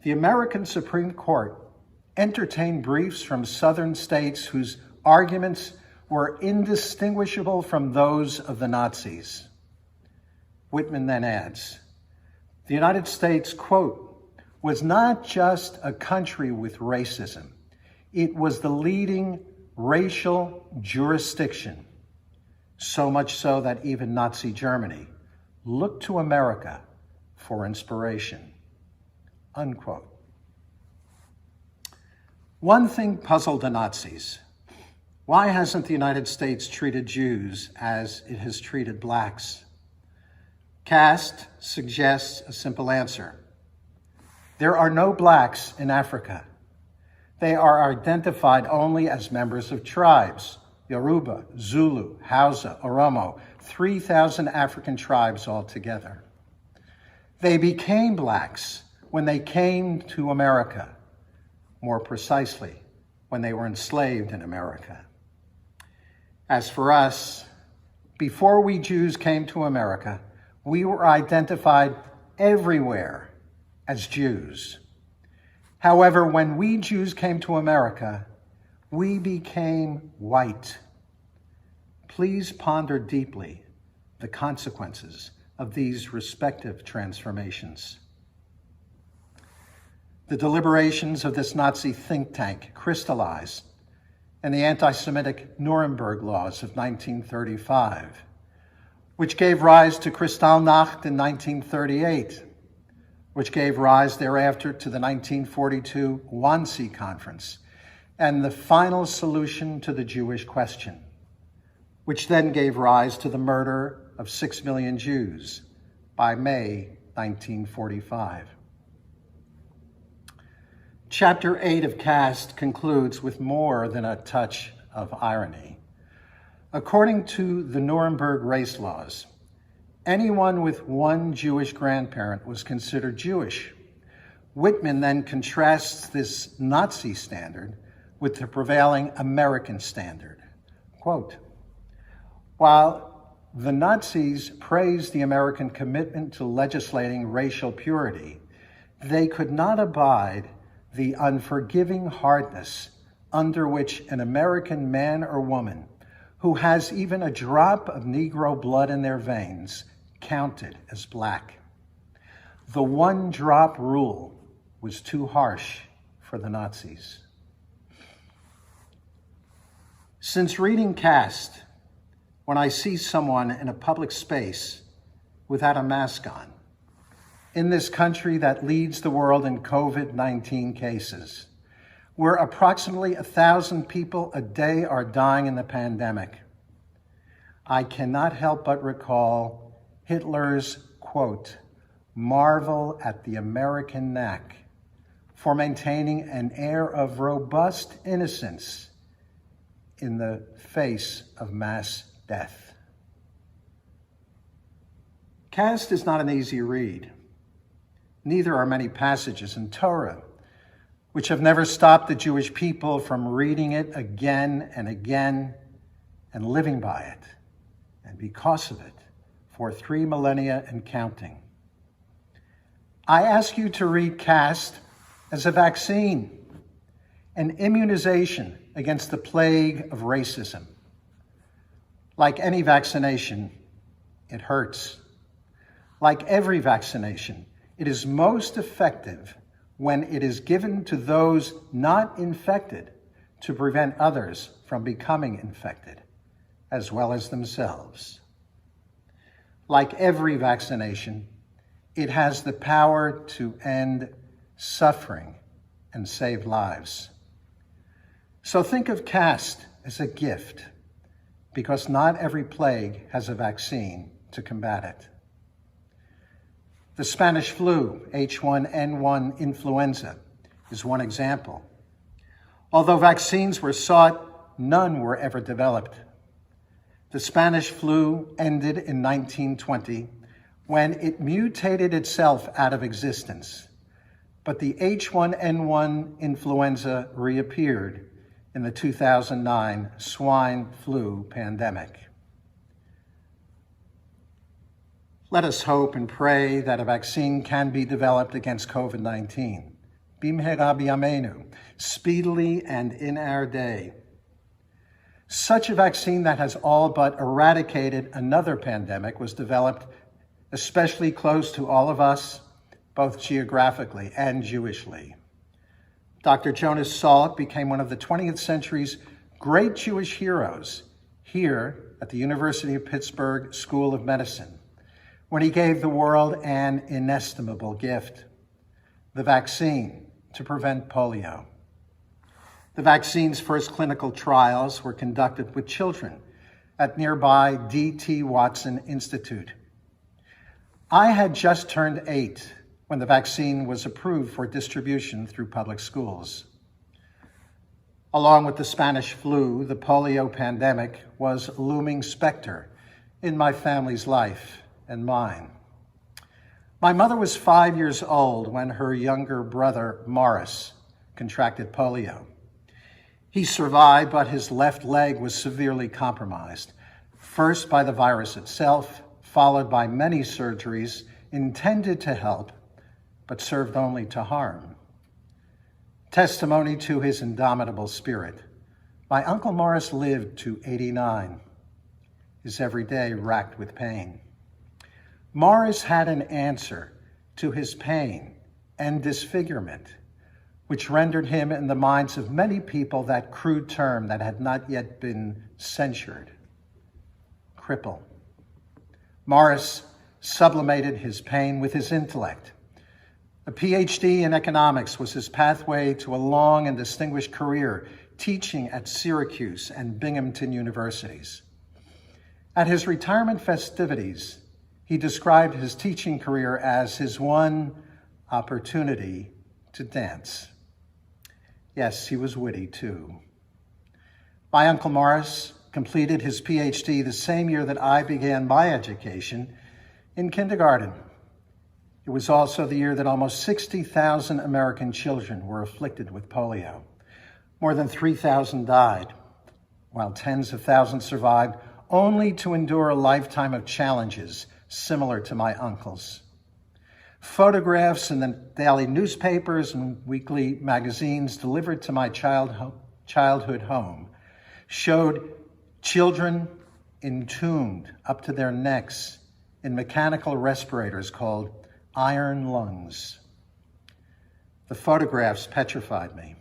the American Supreme Court entertained briefs from southern states whose arguments were indistinguishable from those of the Nazis. Whitman then adds, the United States, quote, was not just a country with racism, it was the leading racial jurisdiction, so much so that even Nazi Germany looked to America for inspiration, unquote. One thing puzzled the Nazis. Why hasn't the United States treated Jews as it has treated blacks? Cast suggests a simple answer. There are no blacks in Africa. They are identified only as members of tribes, Yoruba, Zulu, Hausa, Oromo, 3,000 African tribes altogether. They became blacks when they came to America, more precisely, when they were enslaved in America. As for us, before we Jews came to America, we were identified everywhere as Jews. However, when we Jews came to America, we became white. Please ponder deeply the consequences of these respective transformations. The deliberations of this Nazi think tank crystallized in the anti-Semitic Nuremberg laws of 1935, which gave rise to Kristallnacht in 1938, which gave rise thereafter to the 1942 Wannsee Conference, and the final solution to the Jewish question, which then gave rise to the murder of 6 million Jews by May 1945. Chapter 8 of Caste concludes with more than a touch of irony. According to the Nuremberg race laws, anyone with one Jewish grandparent was considered Jewish. Whitman then contrasts this Nazi standard with the prevailing American standard. Quote, while the Nazis praised the American commitment to legislating racial purity, they could not abide the unforgiving hardness under which an American man or woman who has even a drop of Negro blood in their veins counted as black. The one drop rule was too harsh for the Nazis. Since reading Caste, when I see someone in a public space without a mask on, in this country that leads the world in COVID-19 cases, where approximately 1,000 people a day are dying in the pandemic, I cannot help but recall Hitler's, quote, marvel at the American knack for maintaining an air of robust innocence in the face of mass death. Caste is not an easy read. Neither are many passages in Torah, which have never stopped the Jewish people from reading it again and again and living by it, and because of it, for 3 millennia and counting. I ask you to read Caste as a vaccine, an immunization against the plague of racism. Like any vaccination, it hurts. Like every vaccination, it is most effective when it is given to those not infected to prevent others from becoming infected, as well as themselves. Like every vaccination, it has the power to end suffering and save lives. So think of Caste as a gift, because not every plague has a vaccine to combat it. The Spanish flu, H1N1 influenza, is one example. Although vaccines were sought, none were ever developed. The Spanish flu ended in 1920 when it mutated itself out of existence, but the H1N1 influenza reappeared in the 2009 swine flu pandemic. Let us hope and pray that a vaccine can be developed against COVID-19. Bimhera b'yameinu, speedily and in our day. Such a vaccine that has all but eradicated another pandemic was developed especially close to all of us, both geographically and Jewishly. Dr. Jonas Salk became one of the 20th century's great Jewish heroes here at the University of Pittsburgh School of Medicine, when he gave the world an inestimable gift, the vaccine to prevent polio. The vaccine's first clinical trials were conducted with children at nearby D.T. Watson Institute. I had just turned 8 when the vaccine was approved for distribution through public schools. Along with the Spanish flu, the polio pandemic was a looming specter in my family's life and mine. My mother was 5 years old when her younger brother, Morris, contracted polio. He survived, but his left leg was severely compromised, first by the virus itself, followed by many surgeries intended to help, but served only to harm. Testimony to his indomitable spirit, my Uncle Morris lived to 89, his every day racked with pain. Morris had an answer to his pain and disfigurement, which rendered him in the minds of many people that crude term that had not yet been censured, cripple. Morris sublimated his pain with his intellect. A PhD in economics was his pathway to a long and distinguished career teaching at Syracuse and Binghamton universities. At his retirement festivities, he described his teaching career as his one opportunity to dance. Yes, he was witty too. My Uncle Morris completed his PhD the same year that I began my education in kindergarten. It was also the year that almost 60,000 American children were afflicted with polio. More than 3,000 died, while tens of thousands survived, only to endure a lifetime of challenges similar to my uncle's. Photographs in the daily newspapers and weekly magazines delivered to my childhood home showed children entombed up to their necks in mechanical respirators called iron lungs. The photographs petrified me.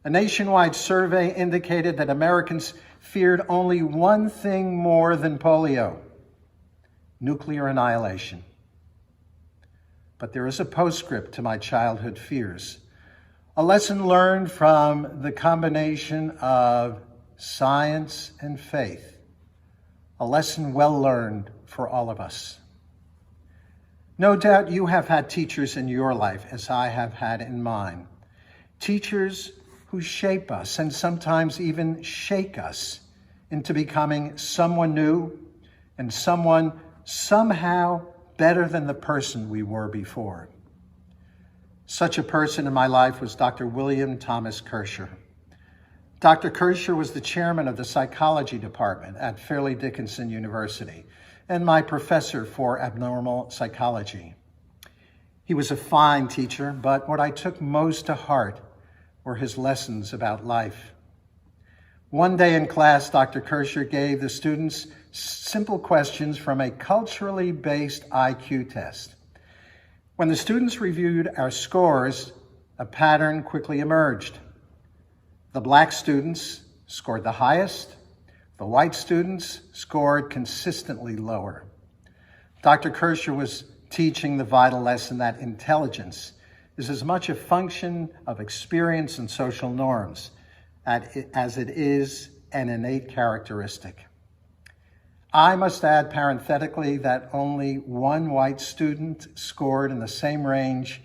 A nationwide survey indicated that Americans feared only one thing more than polio: nuclear annihilation. But there is a postscript to my childhood fears, a lesson learned from the combination of science and faith, a lesson well learned for all of us. No doubt you have had teachers in your life, as I have had in mine, teachers who shape us and sometimes even shake us into becoming someone new and someone somehow better than the person we were before. Such a person in my life was Dr. William Thomas Kirscher. Dr. Kirscher was the chairman of the psychology department at Fairleigh Dickinson University and my professor for abnormal psychology. He was a fine teacher, but what I took most to heart were his lessons about life. One day in class, Dr. Kirscher gave the students simple questions from a culturally based IQ test. When the students reviewed our scores, a pattern quickly emerged. The black students scored the highest. The white students scored consistently lower. Dr. Kirscher was teaching the vital lesson that intelligence is as much a function of experience and social norms as it is an innate characteristic. I must add parenthetically that only one white student scored in the same range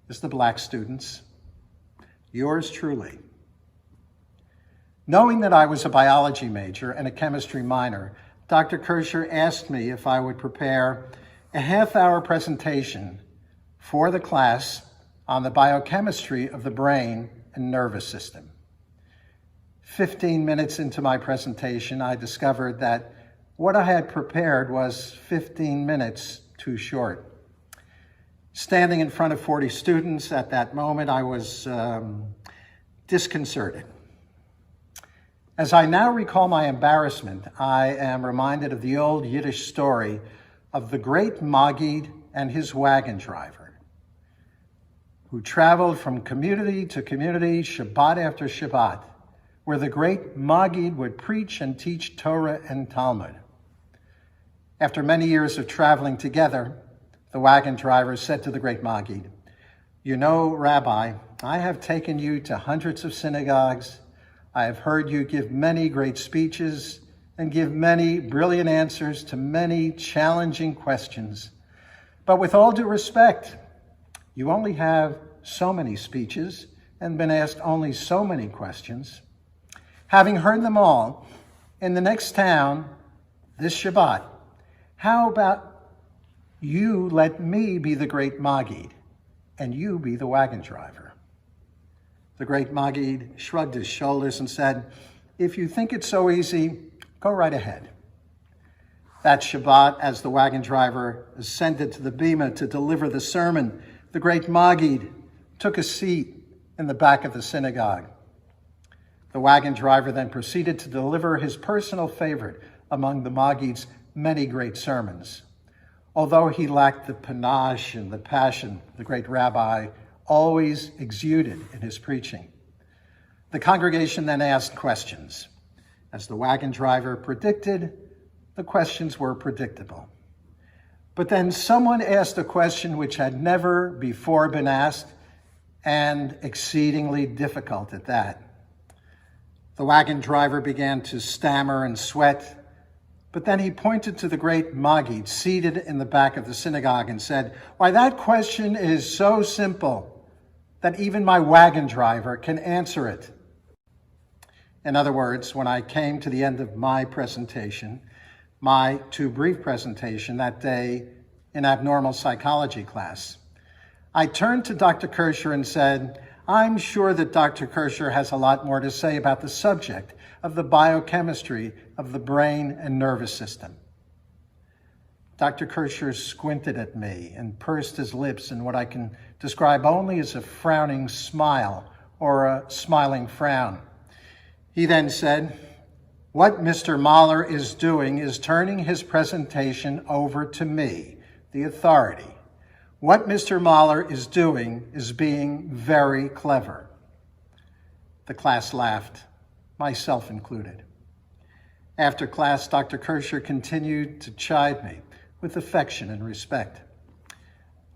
as the black students. Yours truly. Knowing that I was a biology major and a chemistry minor, Dr. Kirscher asked me if I would prepare a half-hour presentation for the class on the biochemistry of the brain and nervous system. 15 minutes into my presentation, I discovered that what I had prepared was 15 minutes too short. Standing in front of 40 students at that moment, I was disconcerted. As I now recall my embarrassment, I am reminded of the old Yiddish story of the great Maggid and his wagon driver, who traveled from community to community, Shabbat after Shabbat, where the great Maggid would preach and teach Torah and Talmud. After many years of traveling together, the wagon driver said to the great Maggid, "You know, Rabbi, I have taken you to hundreds of synagogues. I have heard you give many great speeches and give many brilliant answers to many challenging questions. But with all due respect, you only have so many speeches and been asked only so many questions. Having heard them all, in the next town, this Shabbat, how about you let me be the great Maggid and you be the wagon driver?" The great Maggid shrugged his shoulders and said, "If you think it's so easy, go right ahead." That Shabbat, as the wagon driver ascended to the bima to deliver the sermon, the great Maggid took a seat in the back of the synagogue. The wagon driver then proceeded to deliver his personal favorite among the Maggid's many great sermons. Although he lacked the panache and the passion the great rabbi always exuded in his preaching. The congregation then asked questions. As the wagon driver predicted, the questions were predictable. But then someone asked a question which had never before been asked, and exceedingly difficult at that. The wagon driver began to stammer and sweat, but then he pointed to the great Maggid seated in the back of the synagogue and said, "Why, that question is so simple that even my wagon driver can answer it." In other words, when I came to the end of my presentation, my too brief presentation that day in abnormal psychology class, I turned to Dr. Kirscher and said, "I'm sure that Dr. Kirscher has a lot more to say about the subject of the biochemistry of the brain and nervous system." Dr. Kirscher squinted at me and pursed his lips in what I can describe only as a frowning smile or a smiling frown. He then said, "What Mr. Mahler is doing is turning his presentation over to me, the authority. What Mr. Mahler is doing is being very clever." The class laughed, myself included. After class, Dr. Kirscher continued to chide me with affection and respect.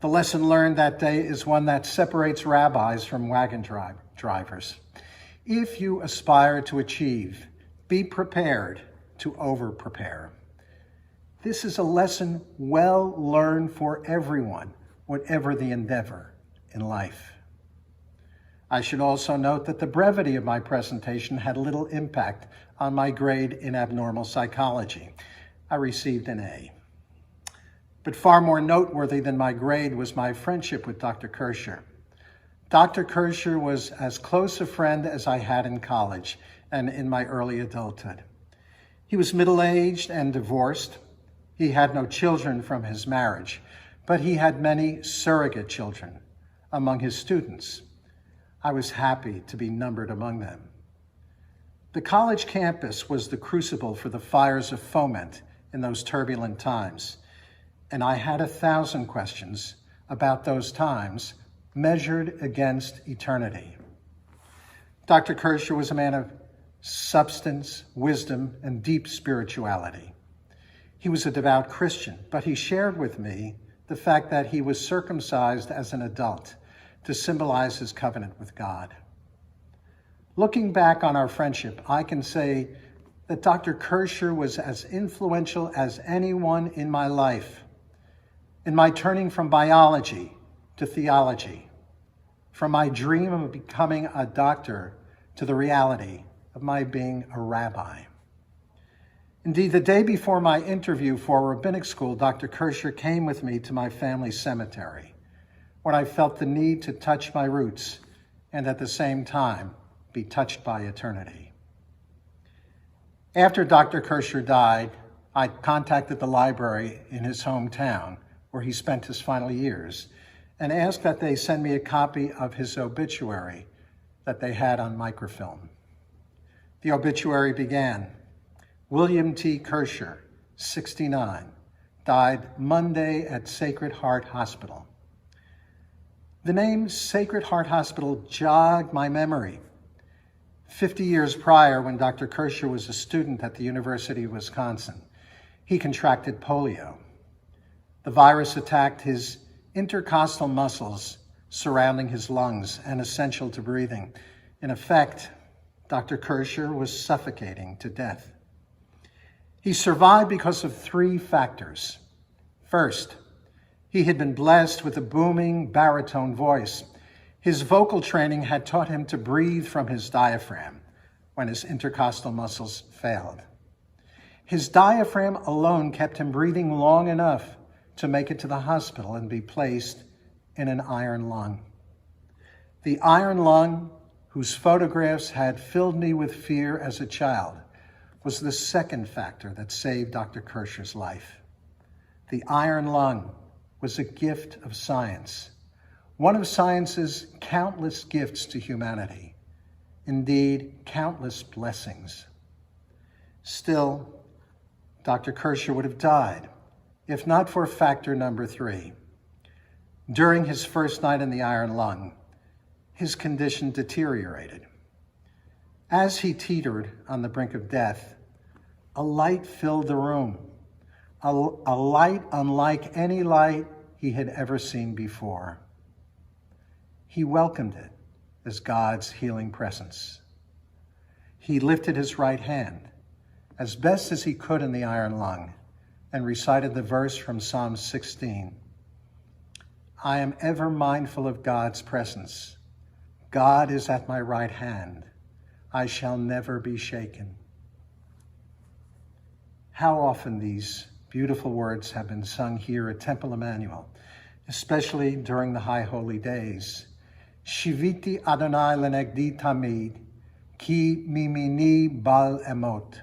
The lesson learned that day is one that separates rabbis from wagon drivers. If you aspire to achieve, be prepared to over-prepare. This is a lesson well learned for everyone, whatever the endeavor in life. I should also note that the brevity of my presentation had little impact on my grade in abnormal psychology. I received an A. But far more noteworthy than my grade was my friendship with Dr. Kirscher. Dr. Kirscher was as close a friend as I had in college and in my early adulthood. He was middle-aged and divorced. He had no children from his marriage, but he had many surrogate children among his students. I was happy to be numbered among them. The college campus was the crucible for the fires of foment in those turbulent times, and I had 1,000 questions about those times measured against eternity. Dr. Kirscher was a man of substance, wisdom, and deep spirituality. He was a devout Christian, but he shared with me the fact that he was circumcised as an adult to symbolize his covenant with God. Looking back on our friendship, I can say that Dr. Kirscher was as influential as anyone in my life, in my turning from biology to theology, from my dream of becoming a doctor to the reality of my being a rabbi. Indeed, the day before my interview for rabbinic school, Dr. Kirscher came with me to my family cemetery, when I felt the need to touch my roots and at the same time be touched by eternity. After Dr. Kirscher died, I contacted the library in his hometown, where he spent his final years, and asked that they send me a copy of his obituary that they had on microfilm. The obituary began, William T. Kirscher, 69, died Monday at Sacred Heart Hospital. The name Sacred Heart Hospital jogged my memory. 50 years prior, when Dr. Kirscher was a student at the University of Wisconsin, he contracted polio. The virus attacked his intercostal muscles surrounding his lungs and essential to breathing. In effect, Dr. Kirscher was suffocating to death. He survived because of three factors. First, he had been blessed with a booming baritone voice. His vocal training had taught him to breathe from his diaphragm when his intercostal muscles failed. His diaphragm alone kept him breathing long enough to make it to the hospital and be placed in an iron lung. The iron lung, whose photographs had filled me with fear as a child, was the second factor that saved Dr. Kirscher's life. The iron lung was a gift of science, one of science's countless gifts to humanity, indeed, countless blessings. Still, Dr. Kirscher would have died if not for factor number 3. During his first night in the iron lung, his condition deteriorated. As he teetered on the brink of death, a light filled the room, a light unlike any light he had ever seen before. He welcomed it as God's healing presence. He lifted his right hand as best as he could in the iron lung and recited the verse from Psalm 16. I am ever mindful of God's presence. God is at my right hand. I shall never be shaken. How often these beautiful words have been sung here at Temple Emanuel, especially during the High Holy Days. Shiviti Adonai lenegdi tamid, ki mimini bal emot.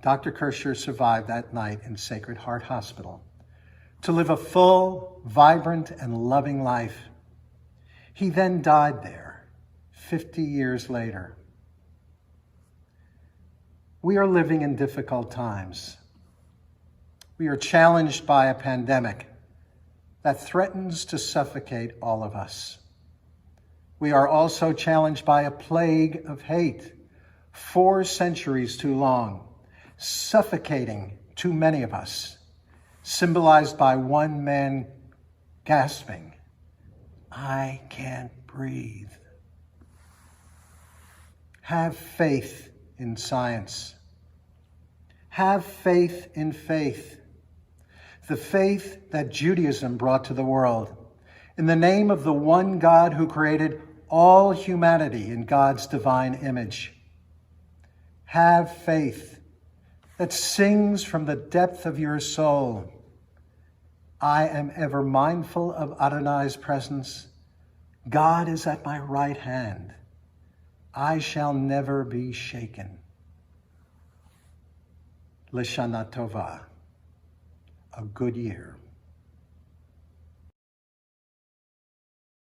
Dr. Kirscher survived that night in Sacred Heart Hospital to live a full, vibrant, and loving life. He then died there 50 years later. We are living in difficult times. We are challenged by a pandemic that threatens to suffocate all of us. We are also challenged by a plague of hate, 4 centuries too long, suffocating too many of us, symbolized by one man gasping, I can't breathe. Have faith in science. Have faith in faith. The faith that Judaism brought to the world, in the name of the one God who created all humanity in God's divine image. Have faith that sings from the depth of your soul, I am ever mindful of Adonai's presence. God is at my right hand. I shall never be shaken. L'Shana Tovah, a good year.